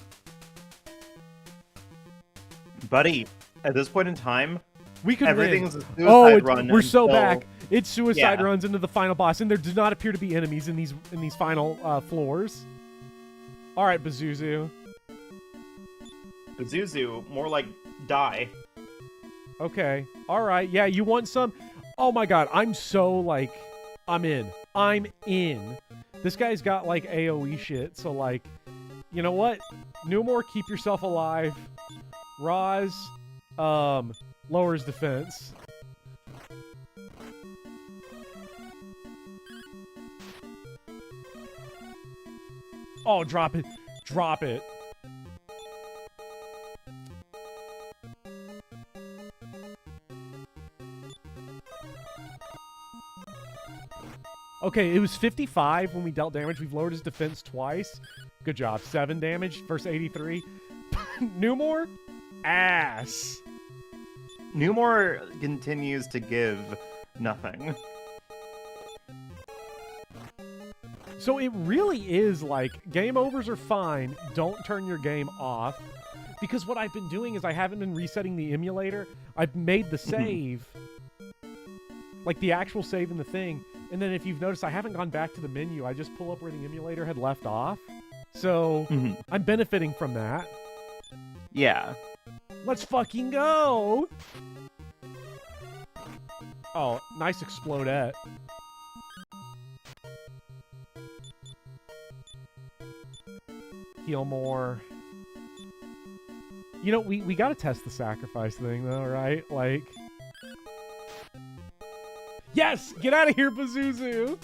[SPEAKER 1] Buddy, at this point in time,
[SPEAKER 2] we could
[SPEAKER 1] everything's
[SPEAKER 2] win.
[SPEAKER 1] a suicide run.
[SPEAKER 2] We're so back. It's suicide runs into the final boss, and there do not appear to be enemies in these final floors. All right, Bazuzu.
[SPEAKER 1] Bazuzu, more like die.
[SPEAKER 2] Okay. All right. Yeah, you want some? Oh my god, I'm so like, I'm in. I'm in. This guy's got like AoE shit, so like, you know what? Numore, keep yourself alive. Roz, lowers defense. Oh, drop it. Drop it. Okay, it was 55 when we dealt damage. We've lowered his defense twice. Good job. 7 damage versus 83. Numore? Ass.
[SPEAKER 1] Numore continues to give nothing.
[SPEAKER 2] So it really is like, game overs are fine. Don't turn your game off. Because what I've been doing is I haven't been resetting the emulator. I've made the save. Like the actual save in the thing. And then if you've noticed, I haven't gone back to the menu. I just pull up where the emulator had left off. So I'm benefiting from that.
[SPEAKER 1] Yeah.
[SPEAKER 2] Let's fucking go! Oh, nice explodette. Heal more. You know, we gotta test the sacrifice thing, though, right? Like... Yes! Get out of here, Bazuzu!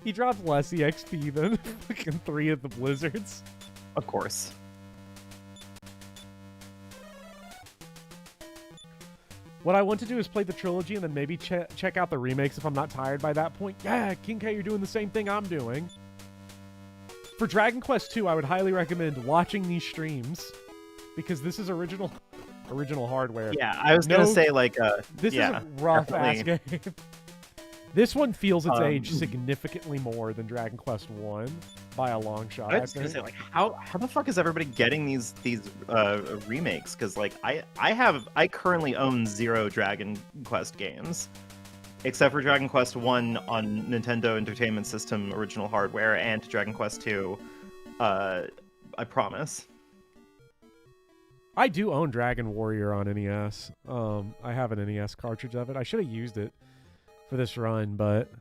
[SPEAKER 2] He dropped less EXP than fucking 3 of the blizzards.
[SPEAKER 1] Of course.
[SPEAKER 2] What I want to do is play the trilogy and then maybe check out the remakes if I'm not tired by that point. Yeah, King K, you're doing the same thing I'm doing. For Dragon Quest II, I would highly recommend watching these streams because this is original hardware.
[SPEAKER 1] Yeah, I was gonna say like
[SPEAKER 2] this is a rough ass game. This one feels its age significantly more than Dragon Quest 1 by a long shot.
[SPEAKER 1] I was gonna say like how the fuck is everybody getting these remakes? Because like I currently own 0 Dragon Quest games, except for Dragon Quest 1 on Nintendo Entertainment System original hardware and Dragon Quest 2. I promise.
[SPEAKER 2] I do own Dragon Warrior on NES. I have an NES cartridge of it. I should have used it for this run, but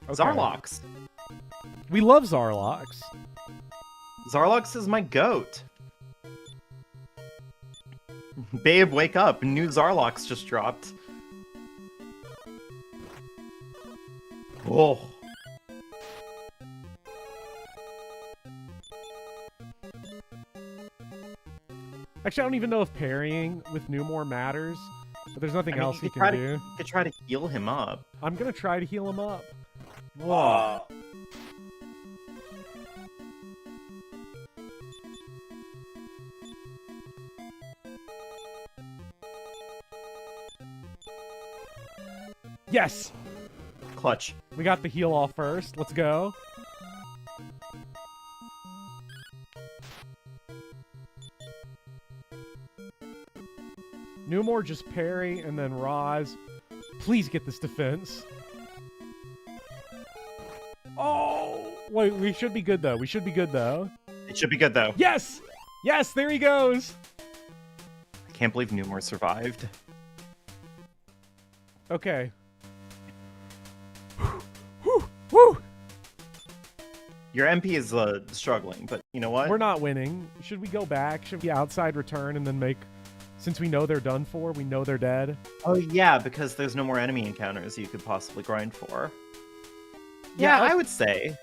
[SPEAKER 2] Okay.
[SPEAKER 1] Zarlox.
[SPEAKER 2] We love Zarlox.
[SPEAKER 1] Zarlox is my goat. Babe, wake up. New Zarlox just dropped. Oh.
[SPEAKER 2] Actually, I don't even know if parrying with Numore matters, but there's nothing else he can do.
[SPEAKER 1] You could try to heal him up.
[SPEAKER 2] I'm gonna try to heal him up. Whoa. Yes!
[SPEAKER 1] Clutch.
[SPEAKER 2] We got the heal off first. Let's go. Numore just parry, and then Roz. Please get this defense. Oh! Wait, we should be good, though. We should be good, though.
[SPEAKER 1] It should be good, though.
[SPEAKER 2] Yes! Yes, there he goes!
[SPEAKER 1] I can't believe Numore survived.
[SPEAKER 2] Okay. Whew, whew.
[SPEAKER 1] Your MP is struggling, but you know what?
[SPEAKER 2] We're not winning. Should we go back? Should we outside return and then make... Since we know they're done for, we know they're dead.
[SPEAKER 1] Oh, yeah, because there's no more enemy encounters you could possibly grind for. Yeah, I would say.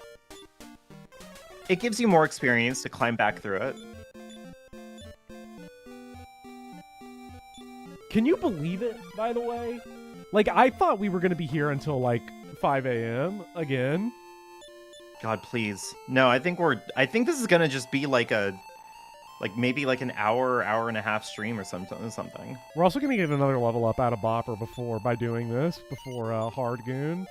[SPEAKER 1] It gives you more experience to climb back through it.
[SPEAKER 2] Can you believe it, by the way? Like, I thought we were going to be here until, like, 5 a.m. again.
[SPEAKER 1] God, please. No, I think this is going to just be like maybe like an hour and a half stream or something.
[SPEAKER 2] We're also going to get another level up out of Bopper by doing this, before Hard Goon.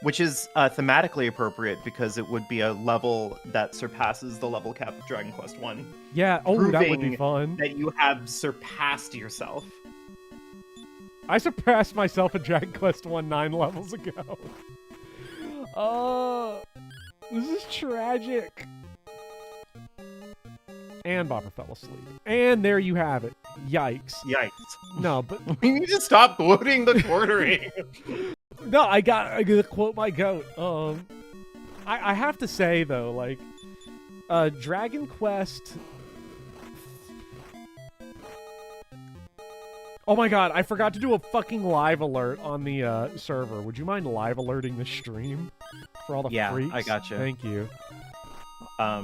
[SPEAKER 1] Which is thematically appropriate because it would be a level that surpasses the level cap of Dragon Quest 1.
[SPEAKER 2] Yeah, oh, that would be fun.
[SPEAKER 1] That you have surpassed yourself.
[SPEAKER 2] I surpassed myself in Dragon Quest 1 9 levels ago. This is tragic. And Bopper fell asleep. And there you have it. Yikes.
[SPEAKER 1] Yikes.
[SPEAKER 2] No, but...
[SPEAKER 1] We need to stop quoting the quartering.
[SPEAKER 2] No, I gotta quote my goat. I have to say, though, like... Dragon Quest... Oh my god, I forgot to do a fucking live alert on the server. Would you mind live alerting the stream? For all the freaks?
[SPEAKER 1] I got you.
[SPEAKER 2] Thank you.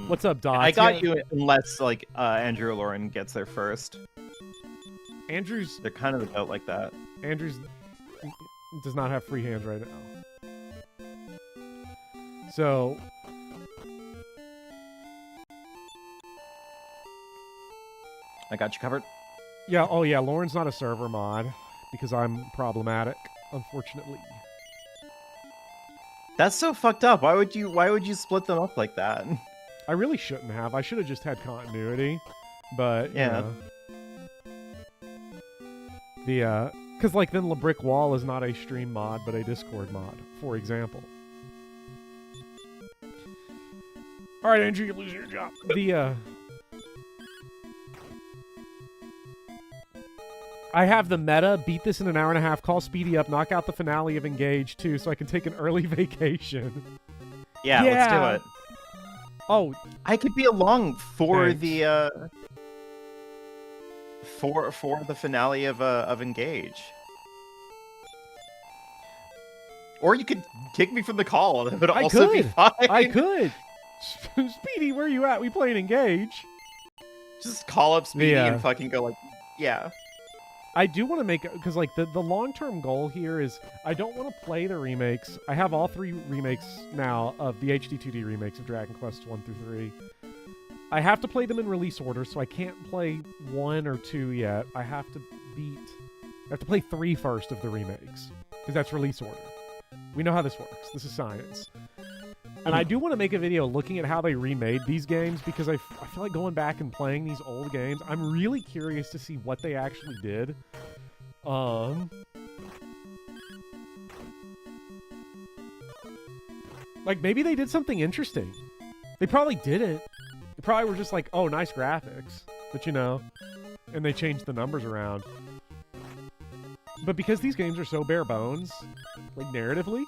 [SPEAKER 2] What's up, Dots?
[SPEAKER 1] I got you unless, like, Andrew or Lauren gets there first.
[SPEAKER 2] Andrew's...
[SPEAKER 1] They're kind of about like that.
[SPEAKER 2] Andrew's does not have free hands right now. So...
[SPEAKER 1] I got you covered.
[SPEAKER 2] Yeah, oh yeah, Lauren's not a server mod, because I'm problematic, unfortunately.
[SPEAKER 1] That's so fucked up. Why would you split them up like that?
[SPEAKER 2] I really shouldn't have. I should have just had continuity, but
[SPEAKER 1] yeah.
[SPEAKER 2] You know, because like then La Brick Wall is not a stream mod, but a Discord mod, for example. All right, Andrew, you lose your job. I have the meta, beat this in an hour and a half, call Speedy up, knock out the finale of Engage, too, so I can take an early vacation.
[SPEAKER 1] Yeah, let's do it.
[SPEAKER 2] Oh.
[SPEAKER 1] I could be along for
[SPEAKER 2] Thanks.
[SPEAKER 1] the, for the finale of Engage. Or you could kick me from the call. It would also be fine.
[SPEAKER 2] I could. Speedy, where you at? We playing Engage.
[SPEAKER 1] Just call up Speedy and fucking go like, yeah.
[SPEAKER 2] I do want to make, because like the long-term goal here is I don't want to play the remakes. I have all 3 remakes now of the HD2D remakes of Dragon Quest 1 through 3. I have to play them in release order, so I can't play 1 or 2 yet. I have to play 3 first of the remakes, because that's release order. We know how this works. This is science. And I do want to make a video looking at how they remade these games, because I feel like going back and playing these old games, I'm really curious to see what they actually did. Like, maybe they did something interesting. They probably didn't. They probably were just like, oh, nice graphics. But, you know, and they changed the numbers around. But because these games are so bare bones, like, narratively,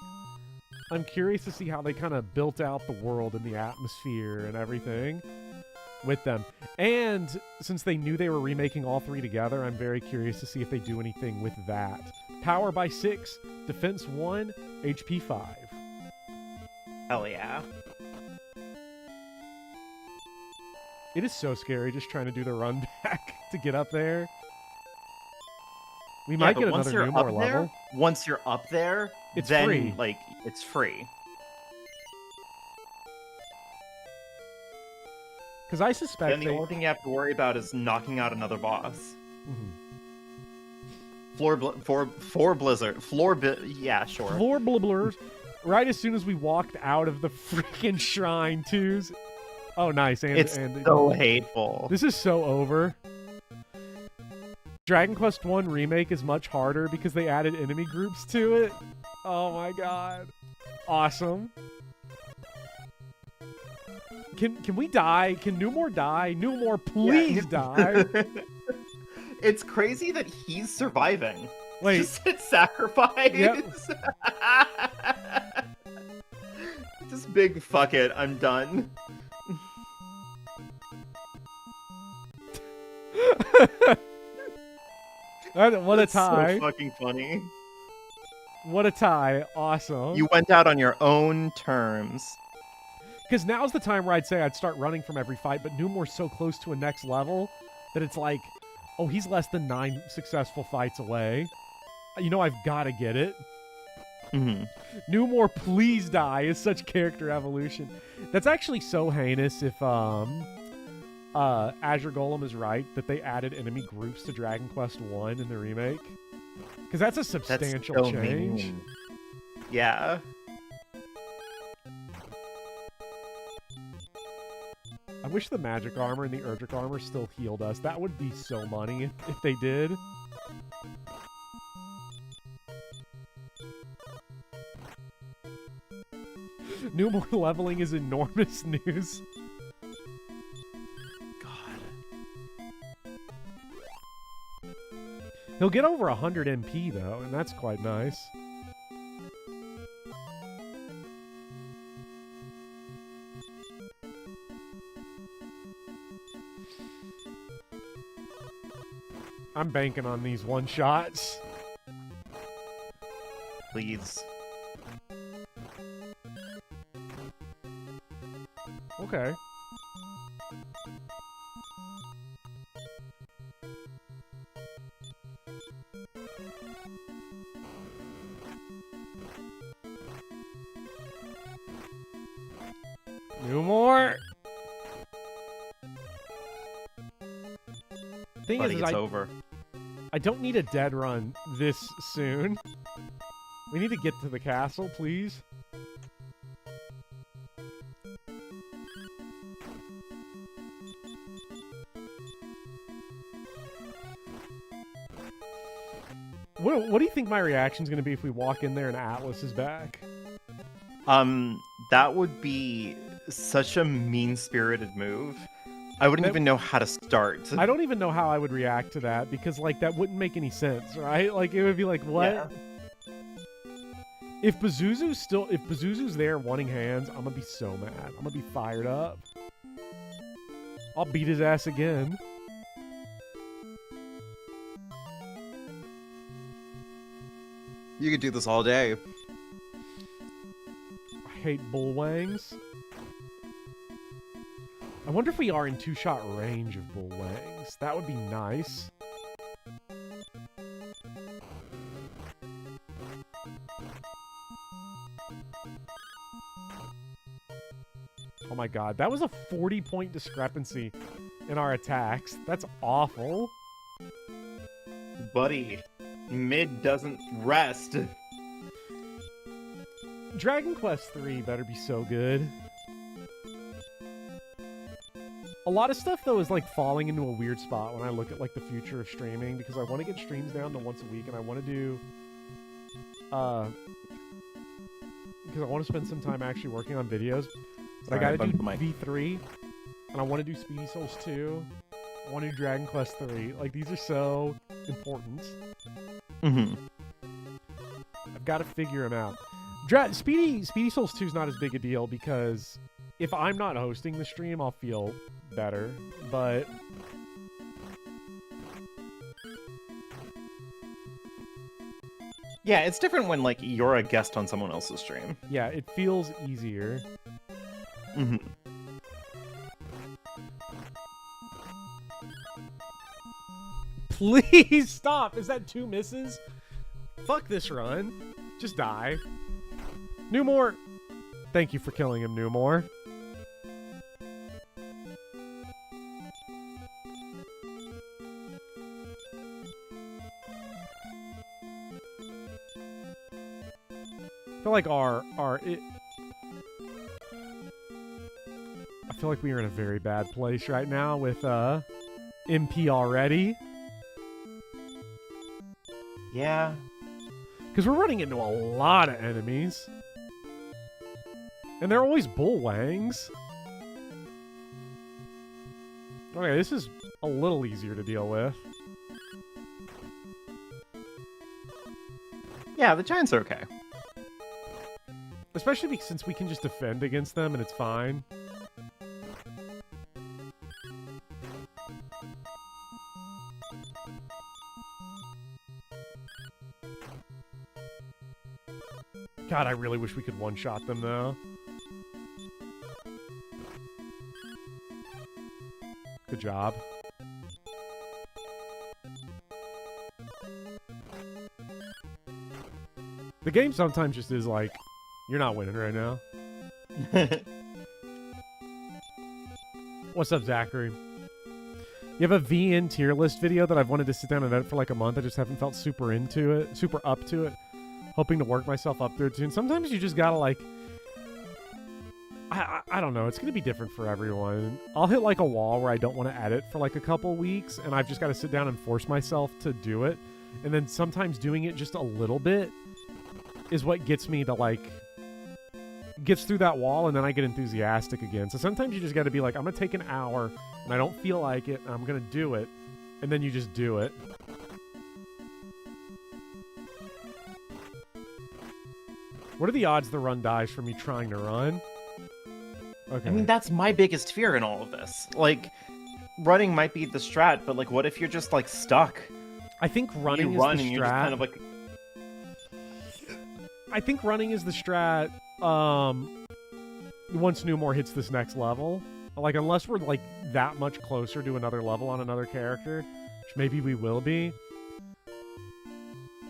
[SPEAKER 2] I'm curious to see how they kind of built out the world and the atmosphere and everything with them. And since they knew they were remaking all 3 together, I'm very curious to see if they do anything with that. Power by 6, defense 1, HP 5.
[SPEAKER 1] Hell yeah.
[SPEAKER 2] It is so scary just trying to do the run back to get up there. We might get another Numor level.
[SPEAKER 1] Once you're up there,
[SPEAKER 2] it's
[SPEAKER 1] then,
[SPEAKER 2] free.
[SPEAKER 1] like, it's free.
[SPEAKER 2] Because I suspect
[SPEAKER 1] then the only thing you have to worry about is knocking out another boss. Yeah, sure.
[SPEAKER 2] Floor blibblers. Right as soon as we walked out of the freaking shrine, twos. Oh, nice.
[SPEAKER 1] It's so hateful.
[SPEAKER 2] This is so over. Dragon Quest I Remake is much harder because they added enemy groups to it. Oh my god. Awesome. Can we die? Can Numor die? Numor, please die.
[SPEAKER 1] It's crazy that he's surviving.
[SPEAKER 2] Wait.
[SPEAKER 1] Just hit sacrifice.
[SPEAKER 2] Yep.
[SPEAKER 1] Just big fuck it. I'm done.
[SPEAKER 2] What a tie.
[SPEAKER 1] So fucking funny.
[SPEAKER 2] What a tie. Awesome.
[SPEAKER 1] You went out on your own terms.
[SPEAKER 2] Because now's the time where I'd say I'd start running from every fight, but Numor's so close to a next level that it's like, oh, he's less than 9 successful fights away. You know, I've got to get it. Numor, please die is such character evolution. That's actually so heinous if Azure Golem is right that they added enemy groups to Dragon Quest I in the remake. Because that's a substantial change.
[SPEAKER 1] Mean. Yeah.
[SPEAKER 2] I wish the magic armor and the Erdrick armor still healed us. That would be so money if they did. Numor leveling is enormous news. He'll get over 100 MP, though, and that's quite nice. I'm banking on these one-shots.
[SPEAKER 1] Please.
[SPEAKER 2] Okay. Numor. Thing
[SPEAKER 1] Buddy,
[SPEAKER 2] is,
[SPEAKER 1] it's over.
[SPEAKER 2] I don't need a dead run this soon. We need to get to the castle, please. What do you think my reaction's going to be if we walk in there and Atlas is back?
[SPEAKER 1] That would be such a mean-spirited move. I wouldn't even know how to start.
[SPEAKER 2] I don't even know how I would react to that because, like, that wouldn't make any sense, right? Like, it would be like, what?
[SPEAKER 1] Yeah.
[SPEAKER 2] If Pazuzu's there wanting hands, I'm gonna be so mad. I'm gonna be fired up. I'll beat his ass again.
[SPEAKER 1] You could do this all day.
[SPEAKER 2] I hate bullwangs. I wonder if we are in 2-shot range of bullwangs. That would be nice. Oh my god, that was a 40-point discrepancy in our attacks. That's awful.
[SPEAKER 1] Buddy, mid doesn't rest.
[SPEAKER 2] Dragon Quest III better be so good. A lot of stuff, though, is, like, falling into a weird spot when I look at, like, the future of streaming, because I want to get streams down to once a week, and I want to do, because I want to spend some time actually working on videos, but I gotta do V3, and I want to do Speedy Souls 2, I want to do Dragon Quest 3, like, these are so important.
[SPEAKER 1] Mm-hmm.
[SPEAKER 2] I've got to figure them out. Speedy Souls 2 is not as big a deal because if I'm not hosting the stream, I'll feel better. But
[SPEAKER 1] yeah, it's different when like you're a guest on someone else's stream.
[SPEAKER 2] yeah, it feels easier.
[SPEAKER 1] Mm-hmm.
[SPEAKER 2] Please stop. Is that 2 misses? Fuck this run. Just die. Newmore. Thank you for killing him, Newmore. I feel like I feel like we are in a very bad place right now with MP already.
[SPEAKER 1] Yeah.
[SPEAKER 2] Because we're running into a lot of enemies. And they're always bullwangs. Okay, this is a little easier to deal with.
[SPEAKER 1] Yeah, the giants are okay.
[SPEAKER 2] Especially since we can just defend against them and it's fine. God, I really wish we could one-shot them, though. Good job. The game sometimes just is like, you're not winning right now. What's up, Zachary? You have a VN tier list video that I've wanted to sit down and edit for like a month. I just haven't felt super up to it. Hoping to work myself up through it soon. Sometimes you just gotta like... I don't know. It's gonna be different for everyone. I'll hit like a wall where I don't want to edit for like a couple weeks, and I've just got to sit down and force myself to do it. And then sometimes doing it just a little bit is what gets me to like... gets through that wall, and then I get enthusiastic again. So sometimes you just got to be like, I'm gonna take an hour, and I don't feel like it, and I'm gonna do it. And then you just do it. What are the odds the run dies from me trying to run? Okay.
[SPEAKER 1] I mean, that's my biggest fear in all of this. Like, running might be the strat, but like, what if you're just like stuck?
[SPEAKER 2] I think running
[SPEAKER 1] you run
[SPEAKER 2] is the
[SPEAKER 1] and
[SPEAKER 2] strat.
[SPEAKER 1] you're just kind of like...
[SPEAKER 2] I think running is the strat. Once Newmore hits this next level, like unless we're like that much closer to another level on another character, which maybe we will be.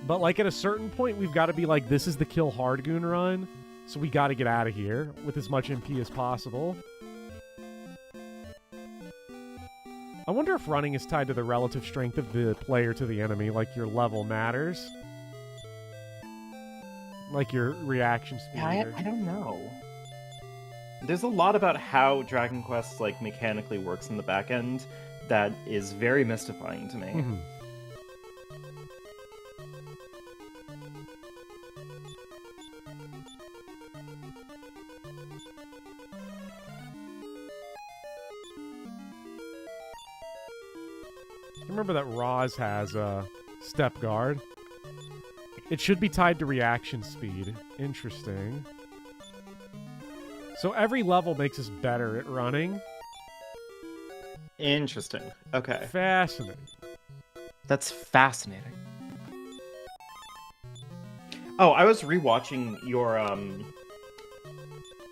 [SPEAKER 2] But, like, at a certain point, we've got to be like, this is the kill Hardgoon run, so we got to get out of here with as much MP as possible. I wonder if running is tied to the relative strength of the player to the enemy, like your level matters. Like your reaction speed.
[SPEAKER 1] Yeah, I don't know. There's a lot about how Dragon Quest, like, mechanically works in the back end that is very mystifying to me.
[SPEAKER 2] Mm-hmm. Remember that Roz has a step guard. It should be tied to reaction speed. Interesting. So every level makes us better at running.
[SPEAKER 1] Interesting. Okay.
[SPEAKER 2] Fascinating.
[SPEAKER 1] That's fascinating. Oh, I was rewatching your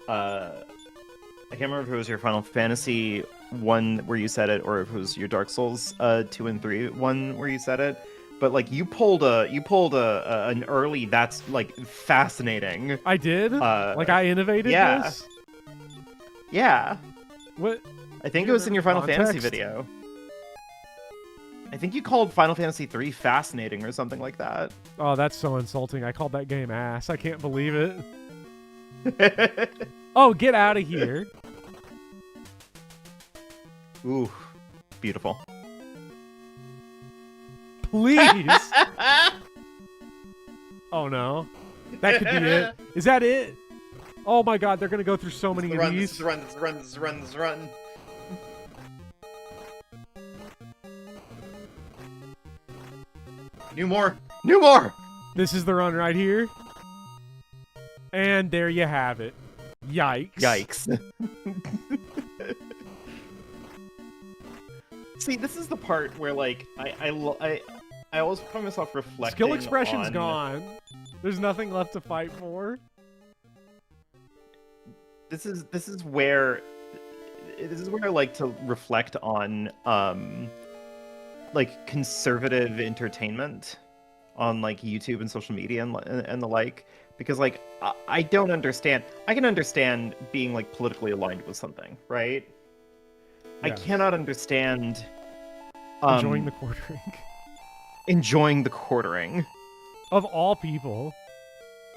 [SPEAKER 1] I can't remember if it was your Final Fantasy 1 where you said it, or if it was your Dark Souls 2 and 3 one where you said it. But like you pulled an early that's like fascinating.
[SPEAKER 2] I did? Like I innovated this?
[SPEAKER 1] Yeah.
[SPEAKER 2] What?
[SPEAKER 1] I think it was in your Final
[SPEAKER 2] context?
[SPEAKER 1] Fantasy video. I think you called Final Fantasy 3 fascinating or something like that.
[SPEAKER 2] Oh, that's so insulting. I called that game ass. I can't believe it. Oh, get out of here.
[SPEAKER 1] Ooh, beautiful.
[SPEAKER 2] Please. Oh no. That could be it. Is that it? Oh my god, they're gonna go through so many of these.
[SPEAKER 1] This is the run. New more!
[SPEAKER 2] This is the run right here. And there you have it. Yikes.
[SPEAKER 1] Yikes. See, this is the part where, like, I always find myself reflecting.
[SPEAKER 2] Skill expression's
[SPEAKER 1] on...
[SPEAKER 2] gone. There's nothing left to fight for.
[SPEAKER 1] This is where I like to reflect on like conservative entertainment on like YouTube and social media and the like, because like I don't understand. I can understand being like politically aligned with something, right? I cannot understand
[SPEAKER 2] enjoying the quartering.
[SPEAKER 1] Enjoying the quartering.
[SPEAKER 2] Of all people.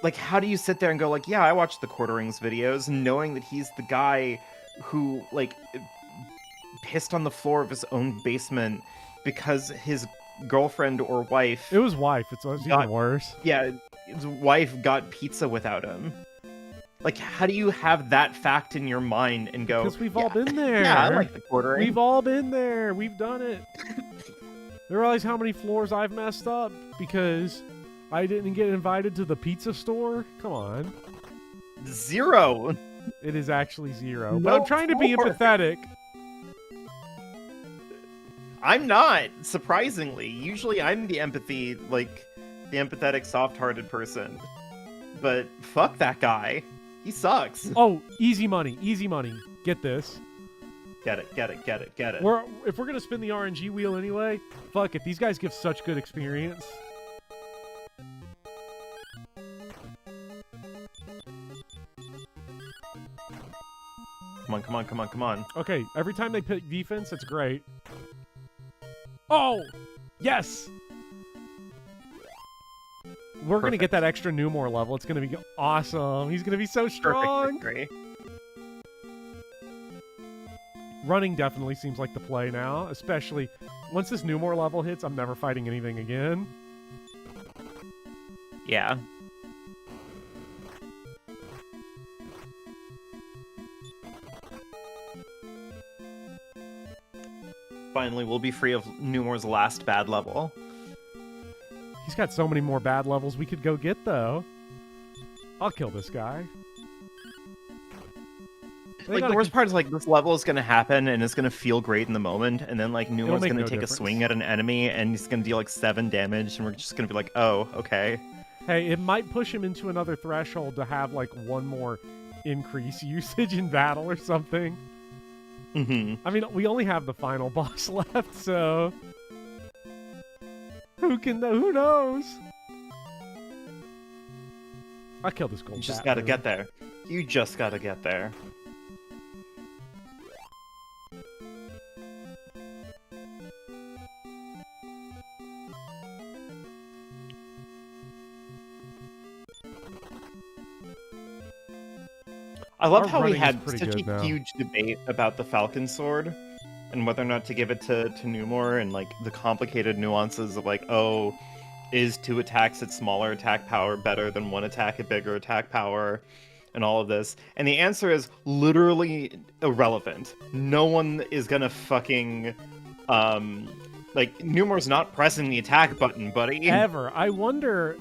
[SPEAKER 1] Like, how do you sit there and go like, yeah, I watched the Quarterings videos, knowing that he's the guy who, like, pissed on the floor of his own basement because his girlfriend or wife...
[SPEAKER 2] It was wife. It's even worse.
[SPEAKER 1] Yeah, his wife got pizza without him. Like, how do you have that fact in your mind and go...
[SPEAKER 2] Because we've all been there.
[SPEAKER 1] Yeah, I like the Quartering.
[SPEAKER 2] We've all been there. We've done it. You realize how many floors I've messed up because I didn't get invited to the pizza store? Come on.
[SPEAKER 1] 0.
[SPEAKER 2] It is actually 0.
[SPEAKER 1] No
[SPEAKER 2] But I'm trying to be empathetic.
[SPEAKER 1] I'm not, surprisingly. Usually I'm the empathetic, soft-hearted person. But fuck that guy. He sucks.
[SPEAKER 2] Oh, easy money. Easy money. Get this.
[SPEAKER 1] Get it.
[SPEAKER 2] If we're going to spin the RNG wheel anyway, fuck it. These guys give such good experience.
[SPEAKER 1] Come on.
[SPEAKER 2] Okay, every time they pick defense, it's great. Oh! Yes! We're going to get that extra Newmore level. It's going to be awesome. He's going to be so strong.
[SPEAKER 1] Perfect.
[SPEAKER 2] Running definitely seems like the play now, especially once this Newmore level hits, I'm never fighting anything again.
[SPEAKER 1] Yeah. Finally, we'll be free of Newmore's last bad level.
[SPEAKER 2] He's got so many more bad levels we could go get, though. I'll kill this guy.
[SPEAKER 1] Like, the worst part is, like, this level is going to happen, and it's going to feel great in the moment, and then, like, Newmore's going to take a swing at an enemy, and he's going to deal, like, 7 damage, and we're just going to be like, oh, okay.
[SPEAKER 2] Hey, it might push him into another threshold to have, like, one more increase usage in battle or something.
[SPEAKER 1] Mm-hmm.
[SPEAKER 2] I mean, we only have the final boss left, so... Who knows? I killed this gold.
[SPEAKER 1] You just gotta get there. You just gotta get there. I love how we had such a huge debate about the Falcon Sword and whether or not to give it to Newmore, and like the complicated nuances of like, oh, is 2 attacks at smaller attack power better than 1 attack at bigger attack power, and all of this. And the answer is literally irrelevant. No one is gonna fucking like, Newmore's not pressing the attack button, buddy.
[SPEAKER 2] Ever. I wonder,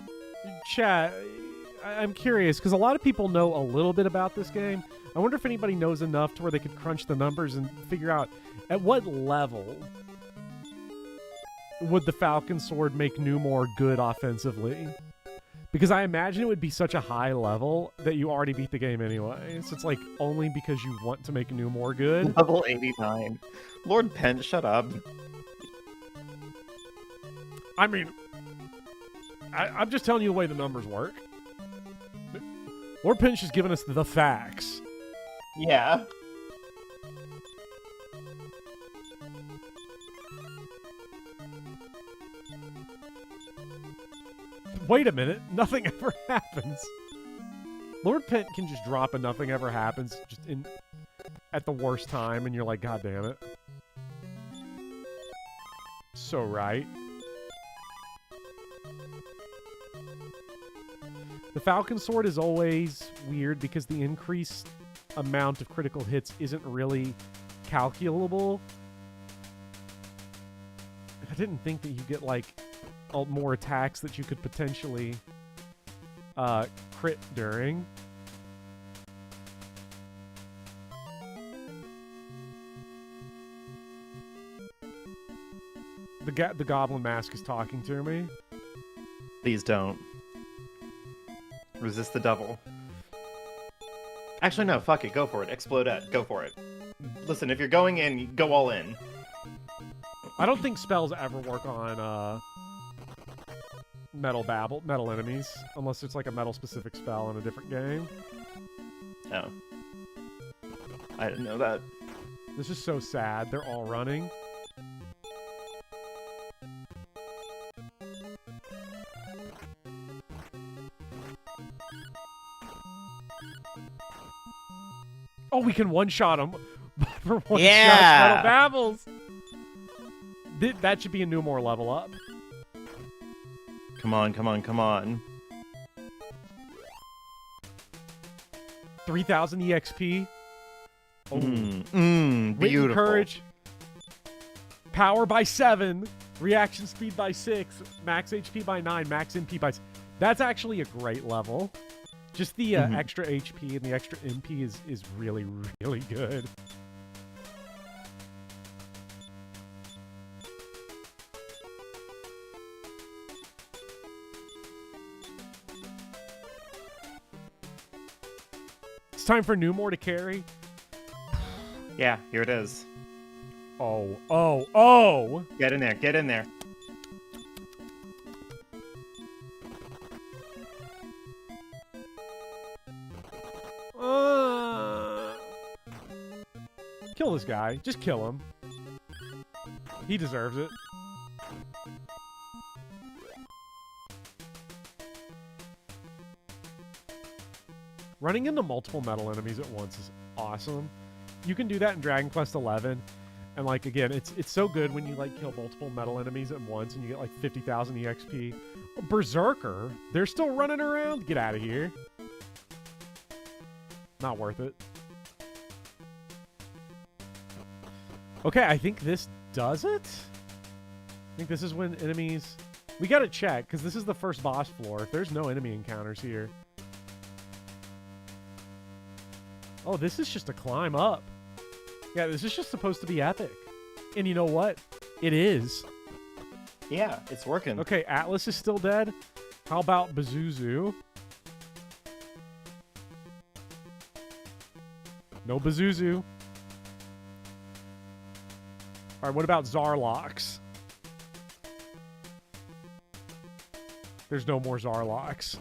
[SPEAKER 2] chat, I'm curious, because a lot of people know a little bit about this game. I wonder if anybody knows enough to where they could crunch the numbers and figure out at what level would the Falcon Sword make Newmore good offensively. Because I imagine it would be such a high level that you already beat the game anyway. So it's like only because you want to make Newmore good.
[SPEAKER 1] Level 89. Lord Pent, shut up.
[SPEAKER 2] I mean, I'm just telling you the way the numbers work. Lord Pinch has given us the facts.
[SPEAKER 1] Yeah.
[SPEAKER 2] Wait a minute. Nothing ever happens. Lord Pent can just drop and nothing ever happens just at the worst time, and you're like, God damn it. So right. The Falcon Sword is always weird because the increased amount of critical hits isn't really calculable. I didn't think that you get, like, more attacks that you could potentially crit during. The goblin mask is talking to me.
[SPEAKER 1] Please don't. Resist the devil. Actually, no, fuck it. Go for it. Explodette. Go for it. Listen, if you're going in, go all in.
[SPEAKER 2] I don't think spells ever work on metal enemies, unless it's like a metal-specific spell in a different game.
[SPEAKER 1] Oh. I didn't know that.
[SPEAKER 2] This is so sad. They're all running. Oh, we can one-shot them. For one shot, Metal Babbles. That should be a Numore level up.
[SPEAKER 1] Come on, come on, come on.
[SPEAKER 2] 3,000 EXP. Oh.
[SPEAKER 1] Beautiful.
[SPEAKER 2] Wit Courage. Power by 7. Reaction speed by 6. Max HP by 9. Max MP by 6. That's actually a great level. Just the extra HP and the extra MP is really, really good. It's time for Numore to carry.
[SPEAKER 1] Yeah, here it is.
[SPEAKER 2] Oh.
[SPEAKER 1] Get in there, get in there.
[SPEAKER 2] Kill this guy. Just kill him. He deserves it. Running into multiple metal enemies at once is awesome. You can do that in Dragon Quest XI, and like again, it's so good when you like kill multiple metal enemies at once and you get like 50,000 EXP. Berserker, they're still running around. Get out of here. Not worth it. Okay, I think this does it. I think this is when enemies... We gotta check, because this is the first boss floor. If there's no enemy encounters here... Oh, this is just a climb up. Yeah, this is just supposed to be epic. And you know what? It is.
[SPEAKER 1] Yeah, it's working.
[SPEAKER 2] Okay, Atlas is still dead. How about Bazuzu? No Bazuzu. Alright, what about Zarlox? There's no more Zarlox.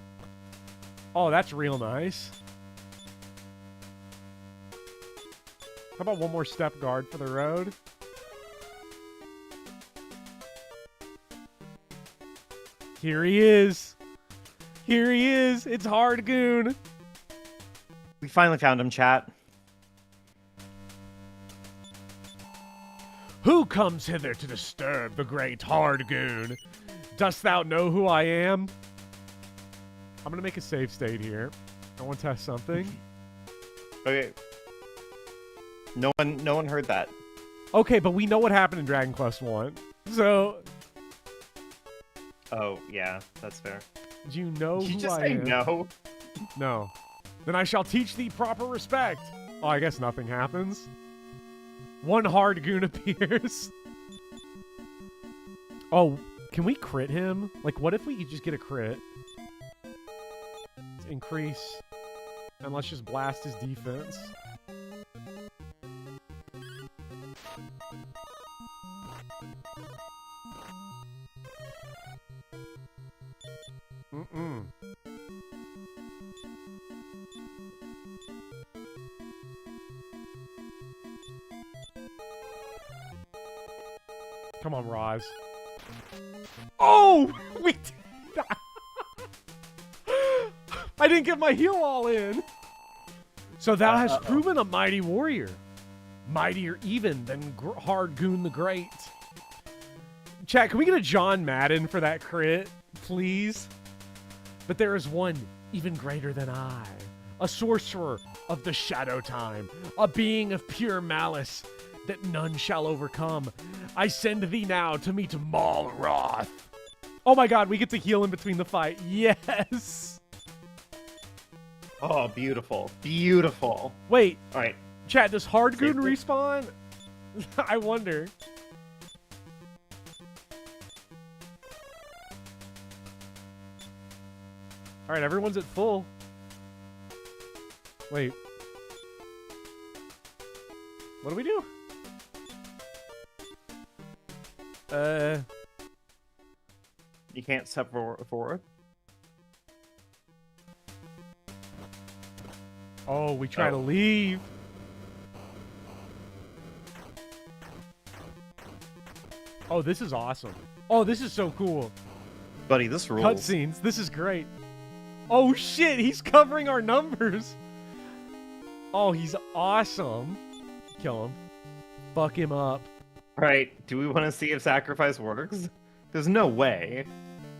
[SPEAKER 2] Oh, that's real nice. How about one more step guard for the road? Here he is. Here he is. It's Hardgoon.
[SPEAKER 1] We finally found him, chat.
[SPEAKER 2] Who comes hither to disturb the great Hardgoon? Dost thou know who I am? I'm gonna make a save state here. I want to test something.
[SPEAKER 1] Okay. No one heard that.
[SPEAKER 2] Okay, but we know what happened in Dragon Quest 1. So...
[SPEAKER 1] Oh, yeah, that's fair.
[SPEAKER 2] Do you know
[SPEAKER 1] Did you
[SPEAKER 2] who
[SPEAKER 1] just
[SPEAKER 2] I
[SPEAKER 1] say
[SPEAKER 2] am?
[SPEAKER 1] no?
[SPEAKER 2] No. Then I shall teach thee proper respect. Oh, I guess nothing happens. One Hardgoon appears. Oh, can we crit him? Like, what if we could just get a crit? Let's increase. And let's just blast his defense. Mm-mm. Come on, Roz. Oh! We did that. I didn't get my heal all in. So thou hast proven a mighty warrior. Mightier even than Hardgoon the Great. Chat, can we get a John Madden for that crit, please? But there is one even greater than I. A sorcerer of the Shadow Time. A being of pure malice that none shall overcome. I send thee now to meet Malroth. Oh my god, we get to heal in between the fight. Yes!
[SPEAKER 1] Oh, beautiful. Beautiful.
[SPEAKER 2] Wait.
[SPEAKER 1] Alright.
[SPEAKER 2] Chat, does Hardgoon respawn? I wonder. All right, everyone's at full. Wait. What do we do?
[SPEAKER 1] You can't step forward.
[SPEAKER 2] Oh, we try to leave. Oh, this is awesome. Oh, this is so cool.
[SPEAKER 1] Buddy, this rules.
[SPEAKER 2] Cutscenes. This is great. Oh, shit. He's covering our numbers. Oh, he's awesome. Kill him. Fuck him up.
[SPEAKER 1] Right. Do we want to see if sacrifice works? There's no way.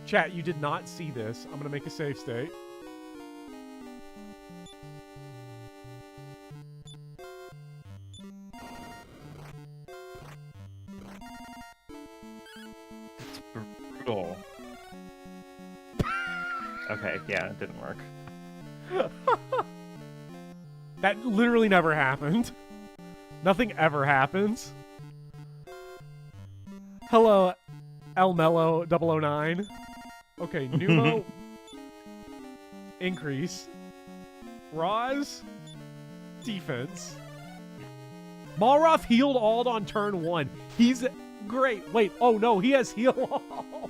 [SPEAKER 2] Chat, you did not see this. I'm going to make a save state.
[SPEAKER 1] It's brutal. Okay, yeah, it didn't work.
[SPEAKER 2] That literally never happened. Nothing ever happens. Hello, El Mello 009. Okay, Numo. Increase. Roz. Defense. Malroth healed Ald on turn 1. He's great. Wait, oh no, he has heal all.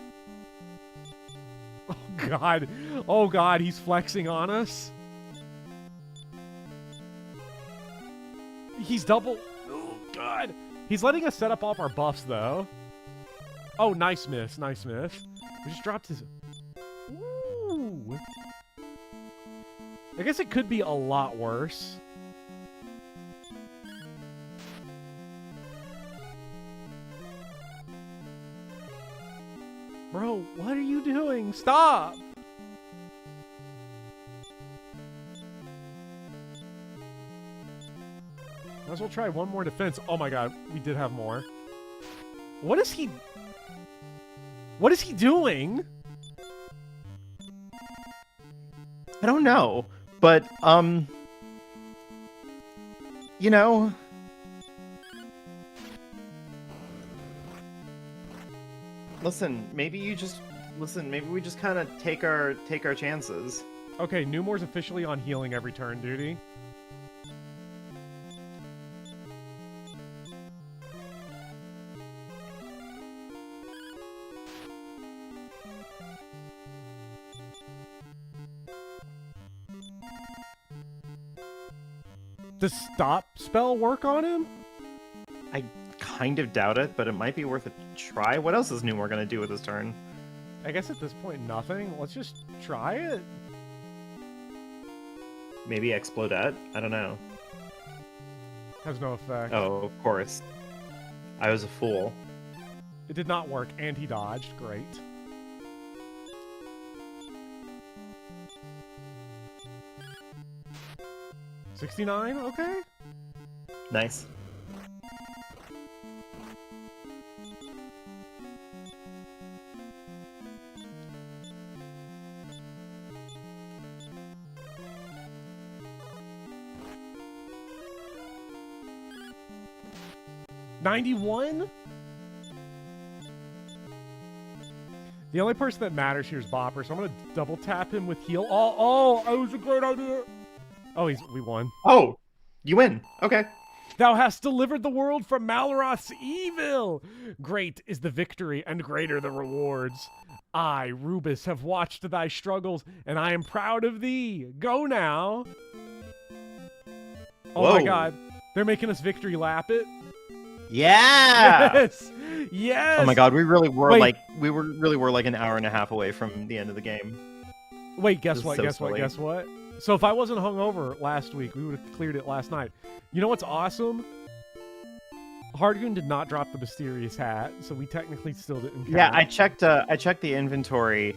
[SPEAKER 2] Oh god. Oh god, he's flexing on us. He's double. Oh god. He's letting us set up all of our buffs though. Oh, nice miss. Nice miss. We just dropped his... Ooh. I guess it could be a lot worse. Bro, what are you doing? Stop! Might as well try one more defense. Oh my god, we did have more. What is he... What is he doing?
[SPEAKER 1] I don't know, but, you know... Listen, maybe we just kind of take our chances.
[SPEAKER 2] Okay, Newmore's officially on healing every turn duty. Does stop spell work on him?
[SPEAKER 1] I kind of doubt it, but it might be worth a try. What else is Newmore gonna do with his turn?
[SPEAKER 2] I guess at this point, nothing. Let's just try it.
[SPEAKER 1] Maybe Explodette? I don't know.
[SPEAKER 2] Has no effect.
[SPEAKER 1] Oh, of course. I was a fool.
[SPEAKER 2] It did not work, and he dodged. Great. $69? Okay.
[SPEAKER 1] Nice.
[SPEAKER 2] $91? The only person that matters here is Bopper, so I'm gonna double tap him with heal. Oh, it was a great idea. Oh, we won.
[SPEAKER 1] Oh, you win. Okay.
[SPEAKER 2] Thou hast delivered the world from Malroth's evil. Great is the victory and greater the rewards. I, Rubus, have watched thy struggles, and I am proud of thee. Go now. Oh
[SPEAKER 1] Whoa.
[SPEAKER 2] my god. They're making us victory lap it.
[SPEAKER 1] Yeah.
[SPEAKER 2] Yes. Yes.
[SPEAKER 1] Oh my god, we really were
[SPEAKER 2] Wait.
[SPEAKER 1] like an hour and a half away from the end of the game.
[SPEAKER 2] Wait, guess
[SPEAKER 1] This
[SPEAKER 2] what?
[SPEAKER 1] is so
[SPEAKER 2] Guess what?
[SPEAKER 1] silly.
[SPEAKER 2] Guess what? So if I wasn't hungover last week, we would have cleared it last night. You know what's awesome? Hardgoon did not drop the mysterious hat, so we technically still didn't count.
[SPEAKER 1] Yeah, I checked the inventory.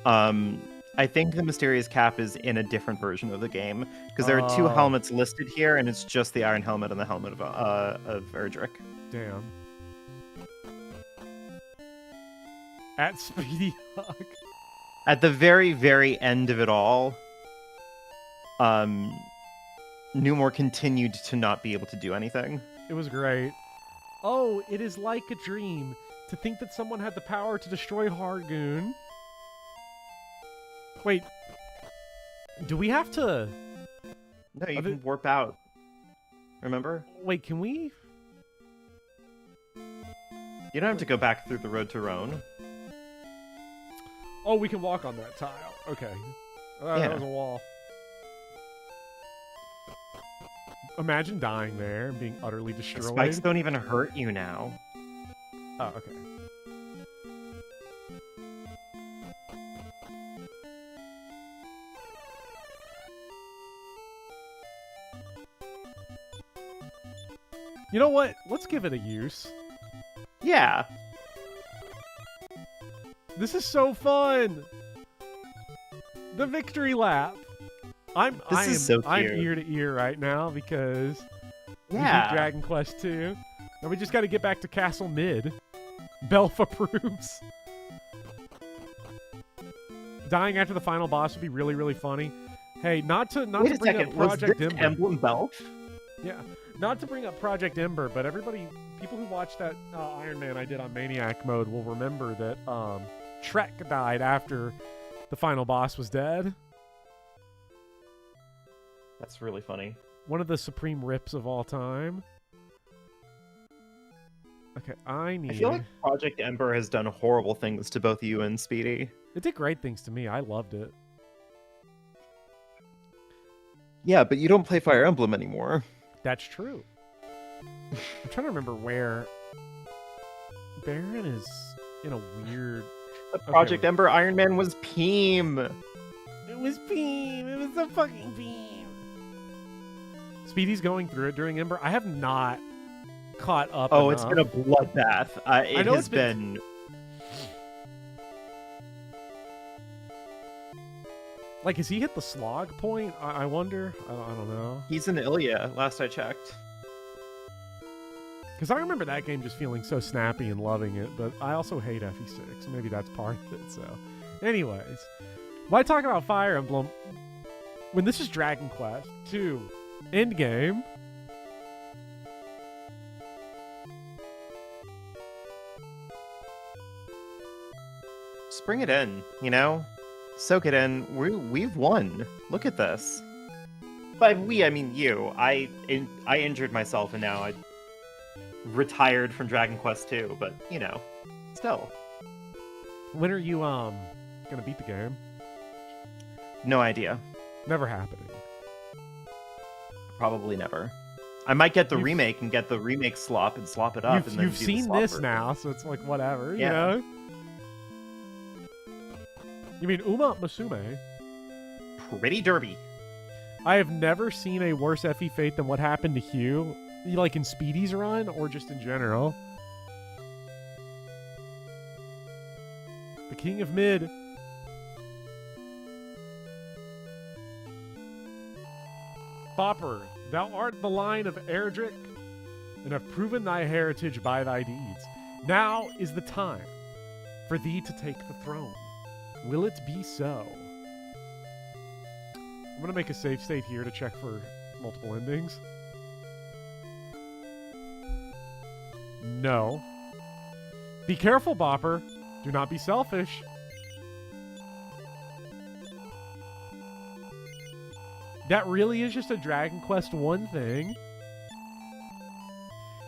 [SPEAKER 1] I think the mysterious cap is in a different version of the game because there are two
[SPEAKER 2] Oh.
[SPEAKER 1] helmets listed here, and it's just the iron helmet and the helmet of Erdrick.
[SPEAKER 2] Damn. At Speedy Hawk.
[SPEAKER 1] At the very, very end of it all, Newmore continued to not be able to do anything.
[SPEAKER 2] It was great. Oh, it is like a dream to think that someone had the power to destroy Hargoon. Wait, Do we have to...
[SPEAKER 1] No, you can warp out. Remember?
[SPEAKER 2] Wait, can we...
[SPEAKER 1] You don't have to go back through the road to Rhone.
[SPEAKER 2] Oh, we can walk on that tile. Okay. That was a wall. Imagine dying there and being utterly destroyed.
[SPEAKER 1] The spikes don't even hurt you now.
[SPEAKER 2] Oh, okay. You know what? Let's give it a use.
[SPEAKER 1] Yeah.
[SPEAKER 2] This is so fun. The victory lap. I'm ear to ear right now because we beat Dragon Quest 2. And we just got to get back to Castle Mid. Belf approves. Dying after the final boss would be really, really funny. Hey, not to bring up Project Ember.
[SPEAKER 1] Emblem Belf?
[SPEAKER 2] Yeah, not to bring up Project Ember, but people who watched that Iron Man I did on Maniac Mode will remember that Trek died after the final boss was dead.
[SPEAKER 1] That's really funny.
[SPEAKER 2] One of the supreme rips of all time. Okay, I feel
[SPEAKER 1] like Project Ember has done horrible things to both you and Speedy.
[SPEAKER 2] It did great things to me. I loved it.
[SPEAKER 1] Yeah, but you don't play Fire Emblem anymore.
[SPEAKER 2] That's true. I'm trying to remember where Baron is in a weird...
[SPEAKER 1] Project Ember Iron Man was Peem.
[SPEAKER 2] It was Peem. It was the fucking Peem. Speedy's going through it during Ember. I have not caught up.
[SPEAKER 1] Oh, enough. It's been a bloodbath. It has been...
[SPEAKER 2] Like, has he hit the slog point? I wonder. I don't know.
[SPEAKER 1] He's in Ilya, last I checked.
[SPEAKER 2] Because I remember that game just feeling so snappy and loving it, but I also hate FE6. Maybe that's part of it, so... Anyways, why talk about Fire Emblem when this is Dragon Quest 2 Endgame?
[SPEAKER 1] Just bring it in, you know? Soak it in. We've won. Look at this. By we, I mean you. I injured myself and now I retired from Dragon Quest 2, but, you know, still.
[SPEAKER 2] When are you, gonna beat the game?
[SPEAKER 1] No idea.
[SPEAKER 2] Never happening.
[SPEAKER 1] Probably never. I might get the remake and get the remake slop and slop it up. And then
[SPEAKER 2] you've seen this now, so it's like, whatever, you know? You mean Uma Musume?
[SPEAKER 1] Pretty derby.
[SPEAKER 2] I have never seen a worse FE Fate than what happened to Hugh. Like in Speedy's run, or just in general. The King of Mid. Bopper, thou art the line of Erdrick, and have proven thy heritage by thy deeds. Now is the time for thee to take the throne. Will it be so? I'm going to make a save state here to check for multiple endings. No. Be careful, Bopper. Do not be selfish. That really is just a Dragon Quest 1 thing.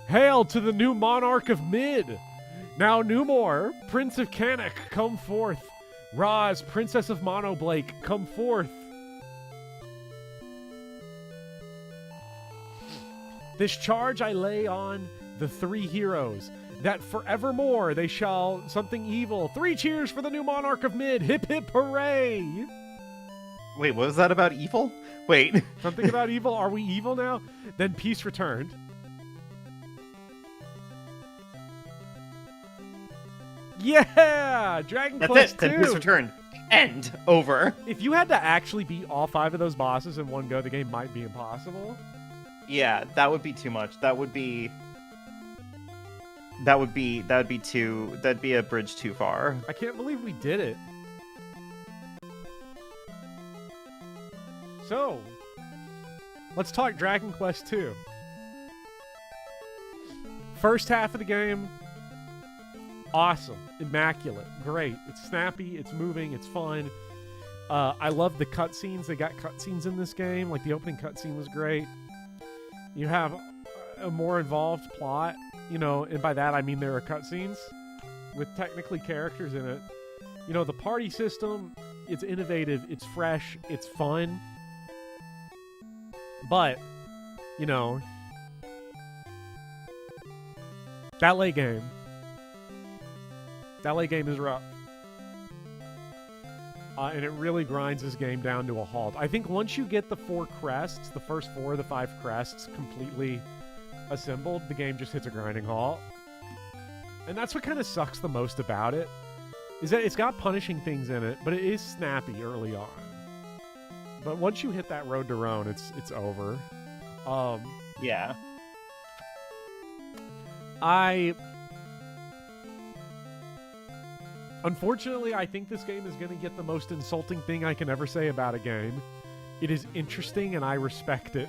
[SPEAKER 2] Hail to the new monarch of Mid! Now Numor, Prince of Canuck, come forth. Roz, Princess of Monoblake, come forth. This charge I lay on the three heroes, that forevermore they shall something evil. 3 cheers for the new monarch of Mid. Hip hip hooray!
[SPEAKER 1] Wait, what was that about evil? Wait.
[SPEAKER 2] Something about evil? Are we evil now? Then peace returned. Yeah! Dragon Quest 2!
[SPEAKER 1] Then peace returned. End. Over.
[SPEAKER 2] If you had to actually beat all 5 of those bosses in one go, the game might be impossible.
[SPEAKER 1] Yeah, that would be too much. That'd be a bridge too far.
[SPEAKER 2] I can't believe we did it. So, let's talk Dragon Quest 2. First half of the game, awesome, immaculate, great. It's snappy, it's moving, it's fun. I love the cutscenes. They got cutscenes in this game. Like, the opening cutscene was great. You have a more involved plot, you know, and by that I mean there are cutscenes with technically characters in it. You know, the party system, it's innovative, it's fresh, it's fun. But, you know, that late game is rough. And it really grinds this game down to a halt. I think once you get the 4 crests, the first 4 of the 5 crests completely assembled, the game just hits a grinding halt. And that's what kind of sucks the most about it, is that it's got punishing things in it, but it is snappy early on. But once you hit that road to Rhone, it's over.
[SPEAKER 1] Yeah.
[SPEAKER 2] Unfortunately, I think this game is going to get the most insulting thing I can ever say about a game. It is interesting, and I respect it.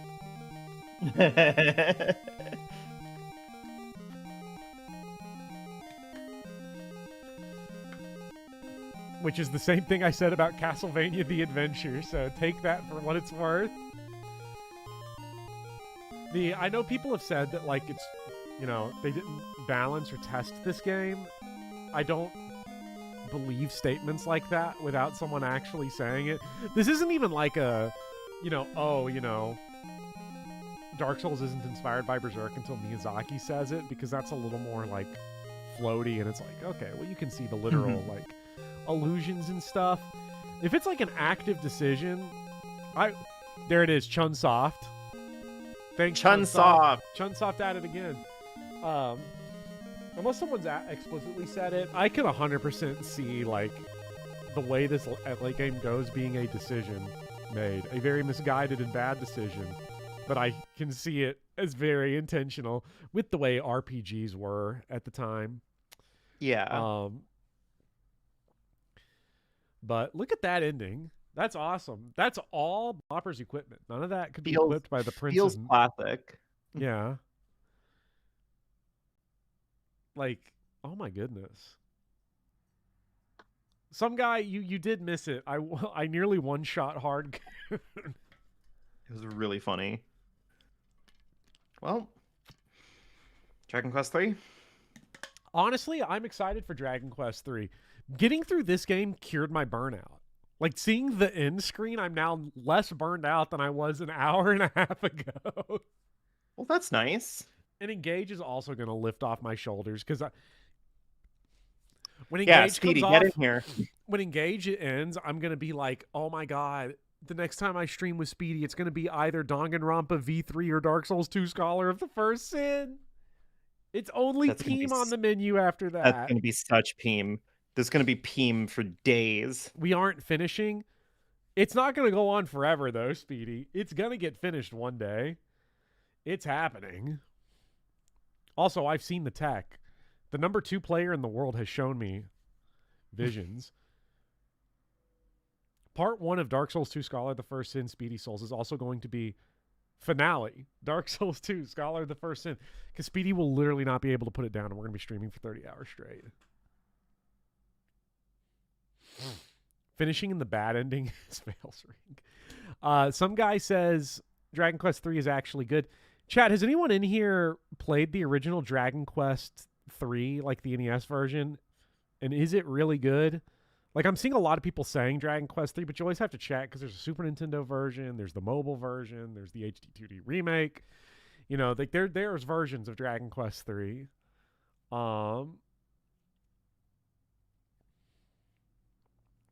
[SPEAKER 2] Which is the same thing I said about Castlevania The Adventure, so take that for what it's worth. I know people have said that, like, it's, you know, they didn't balance or test this game. I don't believe statements like that without someone actually saying it. This isn't even like a, you know, oh, you know, Dark Souls isn't inspired by Berserk until Miyazaki says it, because that's a little more, like, floaty, and it's like, okay, well, you can see the literal, like, illusions and stuff. If it's like an active decision, there it is, Chunsoft. Thanks,
[SPEAKER 1] Chunsoft.
[SPEAKER 2] Chunsoft at it again. Unless someone's explicitly said it, I can 100% see, like, the way this late game goes being a decision made, a very misguided and bad decision. But I can see it as very intentional with the way RPGs were at the time.
[SPEAKER 1] Yeah.
[SPEAKER 2] But look at that ending. That's awesome. That's all Bopper's equipment. None of that could be equipped by the prince.
[SPEAKER 1] Feels classic.
[SPEAKER 2] Yeah. Like, oh my goodness. Some guy, you did miss it. I nearly one-shot hard.
[SPEAKER 1] It was really funny. Well, Dragon Quest 3?
[SPEAKER 2] Honestly, I'm excited for Dragon Quest 3. Getting through this game cured my burnout. Like, seeing the end screen, I'm now less burned out than I was an hour and a half ago.
[SPEAKER 1] Well, that's nice.
[SPEAKER 2] And Engage is also going to lift off my shoulders, because when Engage
[SPEAKER 1] Speedy,
[SPEAKER 2] comes
[SPEAKER 1] get
[SPEAKER 2] off,
[SPEAKER 1] in here.
[SPEAKER 2] When Engage ends, I'm going to be like, oh my god, the next time I stream with Speedy, it's going to be either Danganronpa V3 or Dark Souls 2 Scholar of the First Sin. It's only Peem on the menu after that.
[SPEAKER 1] That's going to be such Peem. There's going to be Peem for days.
[SPEAKER 2] We aren't finishing. It's not going to go on forever, though, Speedy. It's going to get finished one day. It's happening. Also, I've seen the tech. The number 2 player in the world has shown me visions. Part 1 of Dark Souls 2 Scholar of the First Sin, Speedy Souls, is also going to be finale. Dark Souls 2 Scholar of the First Sin. Because Speedy will literally not be able to put it down, and we're going to be streaming for 30 hours straight. Finishing in the bad ending is Fail's Ring. Some guy says Dragon Quest 3 is actually good. Chat, has anyone in here played the original Dragon Quest 3, like the NES version? And is it really good? Like, I'm seeing a lot of people saying Dragon Quest 3, but you always have to check, because there's a Super Nintendo version, there's the mobile version, there's the HD 2D remake. You know, like there's versions of Dragon Quest 3.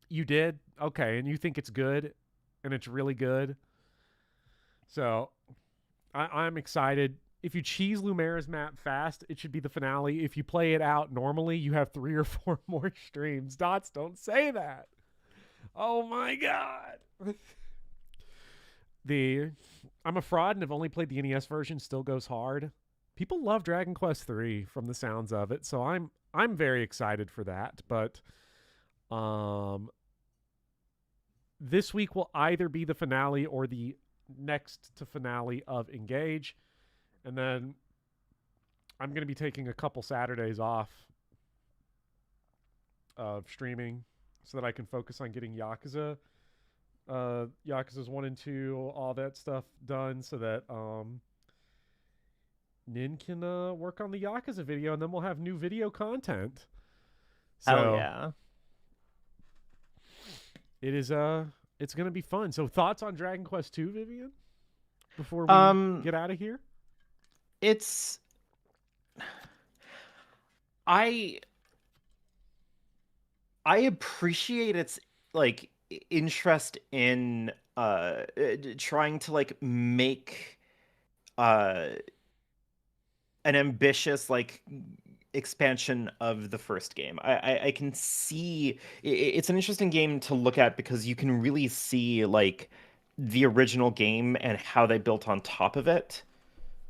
[SPEAKER 2] You did? Okay, and you think it's good? And it's really good? So, I'm excited. If you cheese Lumera's map fast, it should be the finale. If you play it out normally, you have 3 or 4 more streams. Dots, don't say that. Oh my god. I'm a fraud and have only played the NES version, still goes hard. People love Dragon Quest 3 from the sounds of it, so I'm very excited for that, but this week will either be the finale or the next to finale of Engage. And then I'm going to be taking a couple Saturdays off of streaming so that I can focus on getting Yakuza Yakuza's 1 and 2, all that stuff done so that Nin can work on the Yakuza video, and then we'll have new video content.
[SPEAKER 3] Hell
[SPEAKER 2] So
[SPEAKER 3] yeah.
[SPEAKER 2] it is it's gonna be fun. So thoughts on Dragon Quest 2, Vivian, before we
[SPEAKER 3] Um,
[SPEAKER 2] get out of here?
[SPEAKER 3] it's I I appreciate its like interest in trying to like make uh an ambitious like expansion of the first game. I can see it's an interesting game to look at because you can really see like the original game and how they built on top of it.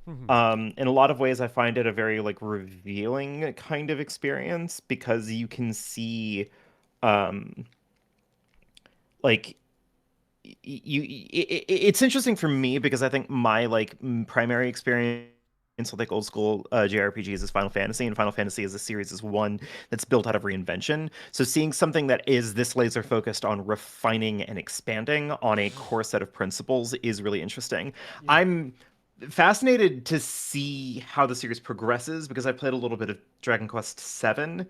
[SPEAKER 2] Mhm.
[SPEAKER 3] In a lot of ways, I find it a very like revealing kind of experience because you can see um like it's interesting for me because I think my like primary experience with like old school JRPGs is Final Fantasy, and Final Fantasy as a series is one that's built out of reinvention. So seeing something that is this laser focused on refining and expanding on a core set of principles is really interesting.
[SPEAKER 2] Yeah.
[SPEAKER 3] I'm fascinated to see how the series progresses because I played a little bit of Dragon Quest VII,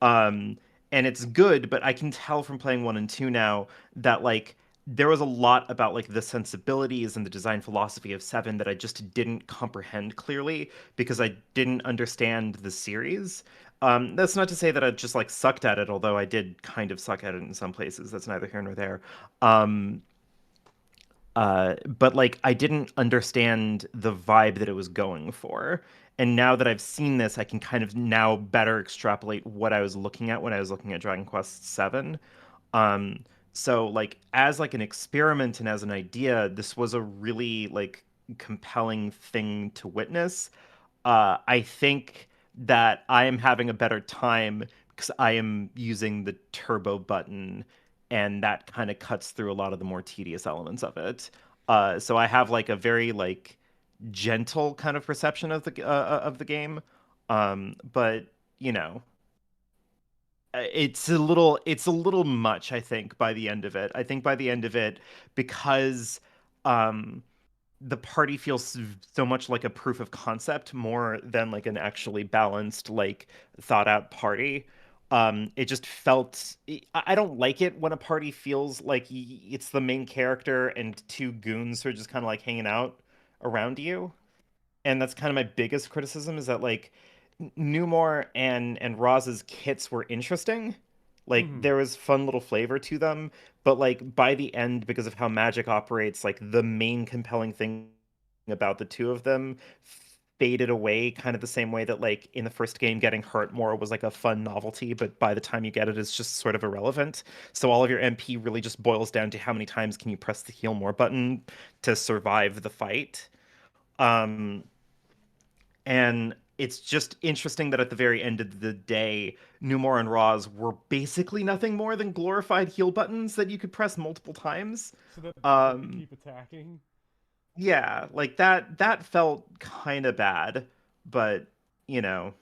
[SPEAKER 3] and it's good, but I can tell from playing 1 and 2 now that like there was a lot about like the sensibilities and the design philosophy of Seven that I just didn't comprehend clearly because I didn't understand the series. That's not to say that I just like sucked at it, although I did kind of suck at it in some places. That's neither here nor there. Um, but like I didn't understand the vibe that it was going for. And now that I've seen this, I can kind of now better extrapolate what I was looking at when I was looking at Dragon Quest VII. Um, so like as like an experiment and as an idea, this was a really like compelling thing to witness. I think that I am having a better time because I am using the turbo button, and that kind of cuts through a lot of the more tedious elements of it. So I have like a very like gentle kind of perception of the game. But you know, it's a little much, I think, by the end of it. I think by the end of it, because um the party feels so much like a proof of concept more than like an actually balanced, like thought out party. It just felt I don't like it when a party feels like it's the main character and two goons who are just kind of like hanging out around you. And that's kind of my biggest criticism is that like Newmore and Roz's kits were interesting. Like
[SPEAKER 2] Mhm.
[SPEAKER 3] there was fun little flavor to them, but like by the end, because of how magic operates, like the main compelling thing about the two of them faded away kind of the same way that like in the first game getting hurt more was like a fun novelty, but by the time you get it, it's just sort of irrelevant. So all of your MP really just boils down to how many times can you press the heal more button to survive the fight. Um, and it's just interesting that at the very end of the day, Numor and Roz were basically nothing more than glorified heal buttons that you could press multiple times.
[SPEAKER 2] So that they could
[SPEAKER 3] Um,
[SPEAKER 2] keep attacking.
[SPEAKER 3] yeah, like that felt kind of bad, but you know,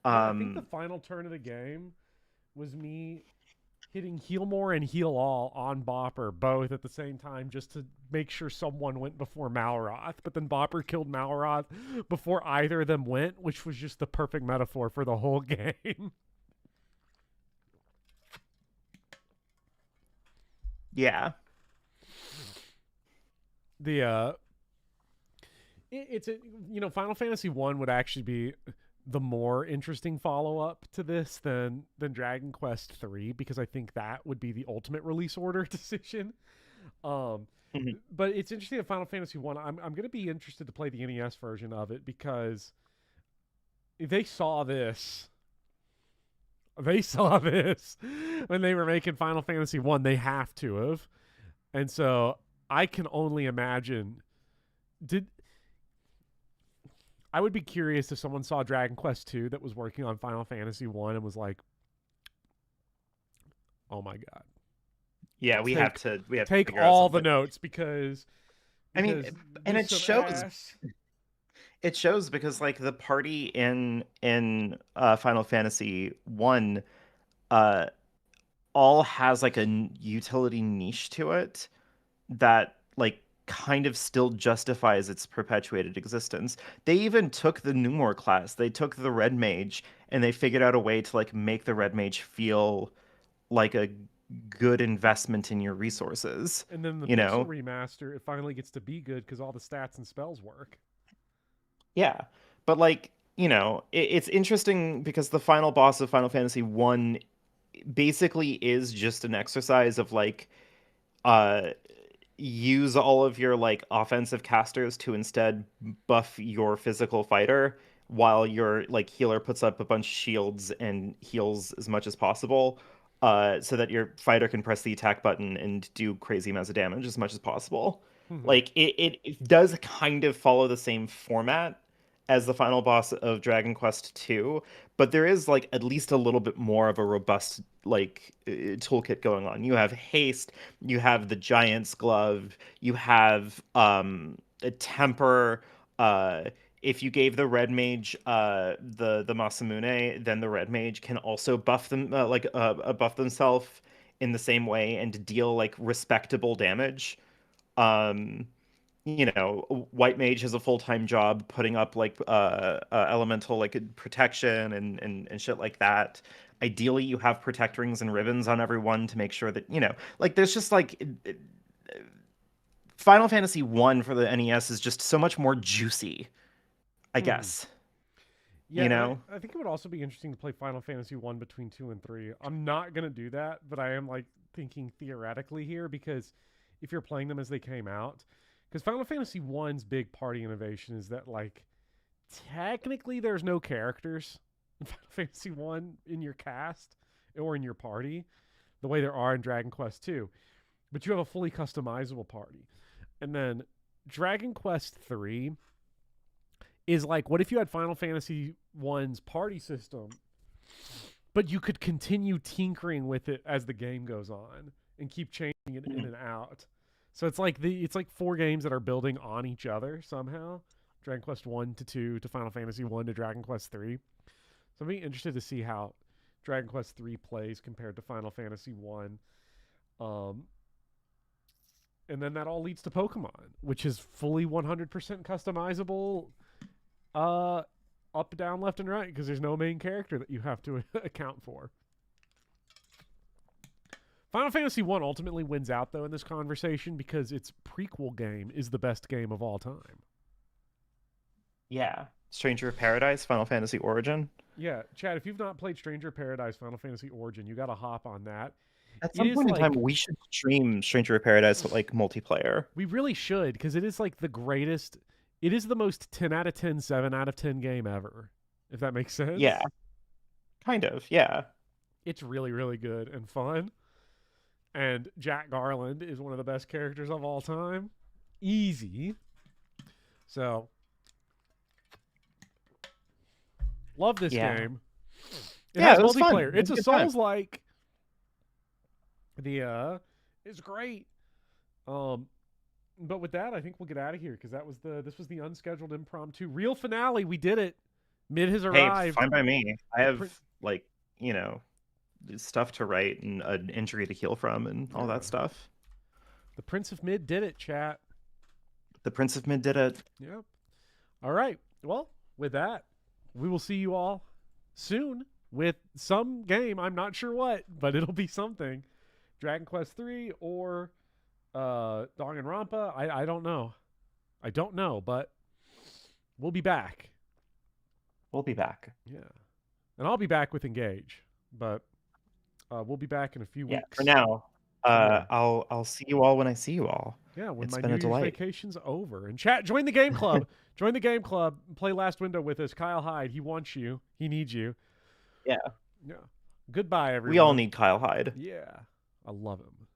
[SPEAKER 2] Yeah, I think the
[SPEAKER 3] um,
[SPEAKER 2] final turn of the game was me hitting heal more and heal all on Bopper both at the same time just to make sure someone went before Malroth. But then Bopper killed Malroth before either of them went, which was just the perfect metaphor for the whole game.
[SPEAKER 3] yeah,
[SPEAKER 2] the it's a Final Fantasy 1 would actually be the more interesting follow up to this than Dragon Quest 3 because I think that would be the ultimate release order decision. Um,
[SPEAKER 3] Mhm.
[SPEAKER 2] but it's interesting that Final Fantasy 1 I'm going to be interested to play the NES version of it because they saw this. They saw this when they were making Final Fantasy 1. They have to have. And so I can only imagine did I would be curious if someone saw Dragon Quest 2 that was working on Final Fantasy 1 and was like, "Oh my god.
[SPEAKER 3] yeah,
[SPEAKER 2] Take
[SPEAKER 3] we have to
[SPEAKER 2] take
[SPEAKER 3] figure out
[SPEAKER 2] all the
[SPEAKER 3] something.
[SPEAKER 2] notes because
[SPEAKER 3] I mean, and
[SPEAKER 2] there's some ass."
[SPEAKER 3] it shows because like the party in Final Fantasy 1 uh all has like utility niche to it that like kind of still justifies its perpetuated existence. They even took the Numor class. They took the Red Mage and they figured out a way to like make the Red Mage feel like a good investment in your resources.
[SPEAKER 2] And then the
[SPEAKER 3] You
[SPEAKER 2] Pixel
[SPEAKER 3] know?
[SPEAKER 2] remaster, it finally gets to be good because all the stats and spells work.
[SPEAKER 3] Yeah. But like, it's interesting because the final boss of Final Fantasy 1 basically is just an exercise of like uh use all of your like offensive casters to instead buff your physical fighter while your like healer puts up a bunch of shields and heals as much as possible, so that your fighter can press the attack button and do crazy amounts of damage as much as possible. Like it does kind of follow the same format as the final boss of Dragon Quest II, but there is like at least a little bit more of a robust like toolkit going on. You have haste, you have the giant's glove, you have a temper. If you gave the red mage the Masamune, then the red mage can also buff them buff themselves in the same way and deal like respectable damage. Um, White Mage has a full-time job putting up like elemental like protection and shit like that. Ideally, you have protect rings and ribbons on everyone to make sure that, like there's just like Final Fantasy 1 for the NES is just so much more juicy, I guess.
[SPEAKER 2] Yeah, I think it would also be interesting to play Final Fantasy 1 between 2 and 3. I'm not going to do that, but I am like thinking theoretically here because if you're playing them as they came out, because Final Fantasy 1's big party innovation is that like technically there's no characters in Final Fantasy 1 in your cast or in your party the way there are in Dragon Quest 2, but you have a fully customizable party. And then Dragon Quest 3 is like, what if you had Final Fantasy 1's party system, but you could continue tinkering with it as the game goes on and keep changing it in and out. So it's like 4 games that are building on each other somehow. Dragon Quest 1 to 2 to Final Fantasy 1 to Dragon Quest 3. So I'm being interested to see how Dragon Quest 3 plays compared to Final Fantasy 1. And then that all leads to Pokemon, which is fully 100% customizable, up, down, left, and right, because there's no main character that you have to account for. Final Fantasy 1 ultimately wins out, though, in this conversation because its prequel game is the best game of all time.
[SPEAKER 3] Yeah. Stranger of Paradise, Final Fantasy Origin.
[SPEAKER 2] Yeah, Chad, if you've not played Stranger of Paradise, Final Fantasy Origin, you got to hop on that.
[SPEAKER 3] At some point in time, we should stream Stranger of Paradise with like multiplayer.
[SPEAKER 2] We really should, because it is like the greatest. It is the most 10 out of 10, 7 out of 10 game ever, if that makes sense.
[SPEAKER 3] Yeah. Kind of, yeah.
[SPEAKER 2] It's really, really good and fun. And Jack Garland is one of the best characters of all time. Easy. So, love this game. It has multiplayer. It's a Souls-like. It's great. But with that, I think we'll get out of here because this was the unscheduled impromptu real finale. We did it. Mid has arrived.
[SPEAKER 3] Hey, fine by me. I have stuff to write and an injury to heal from and all that stuff.
[SPEAKER 2] The Prince of Mid did it, chat.
[SPEAKER 3] The Prince of Mid did it.
[SPEAKER 2] Yep. All right. Well, with that, we will see you all soon with some game. I'm not sure what, but it'll be something. Dragon Quest 3 or Danganronpa. I don't know. I don't know, but we'll be back.
[SPEAKER 3] We'll be back.
[SPEAKER 2] Yeah. And I'll be back with Engage, but we'll be back in a few weeks.
[SPEAKER 3] For now, I'll see you all when I see you all.
[SPEAKER 2] Yeah, when my New Year's vacation's over. And chat, join the game club. Join the game club. Play Last Window with us. Kyle Hyde, he wants you. He needs you.
[SPEAKER 3] Yeah.
[SPEAKER 2] Yeah. Goodbye, everyone.
[SPEAKER 3] We all need Kyle Hyde.
[SPEAKER 2] Yeah. I love him.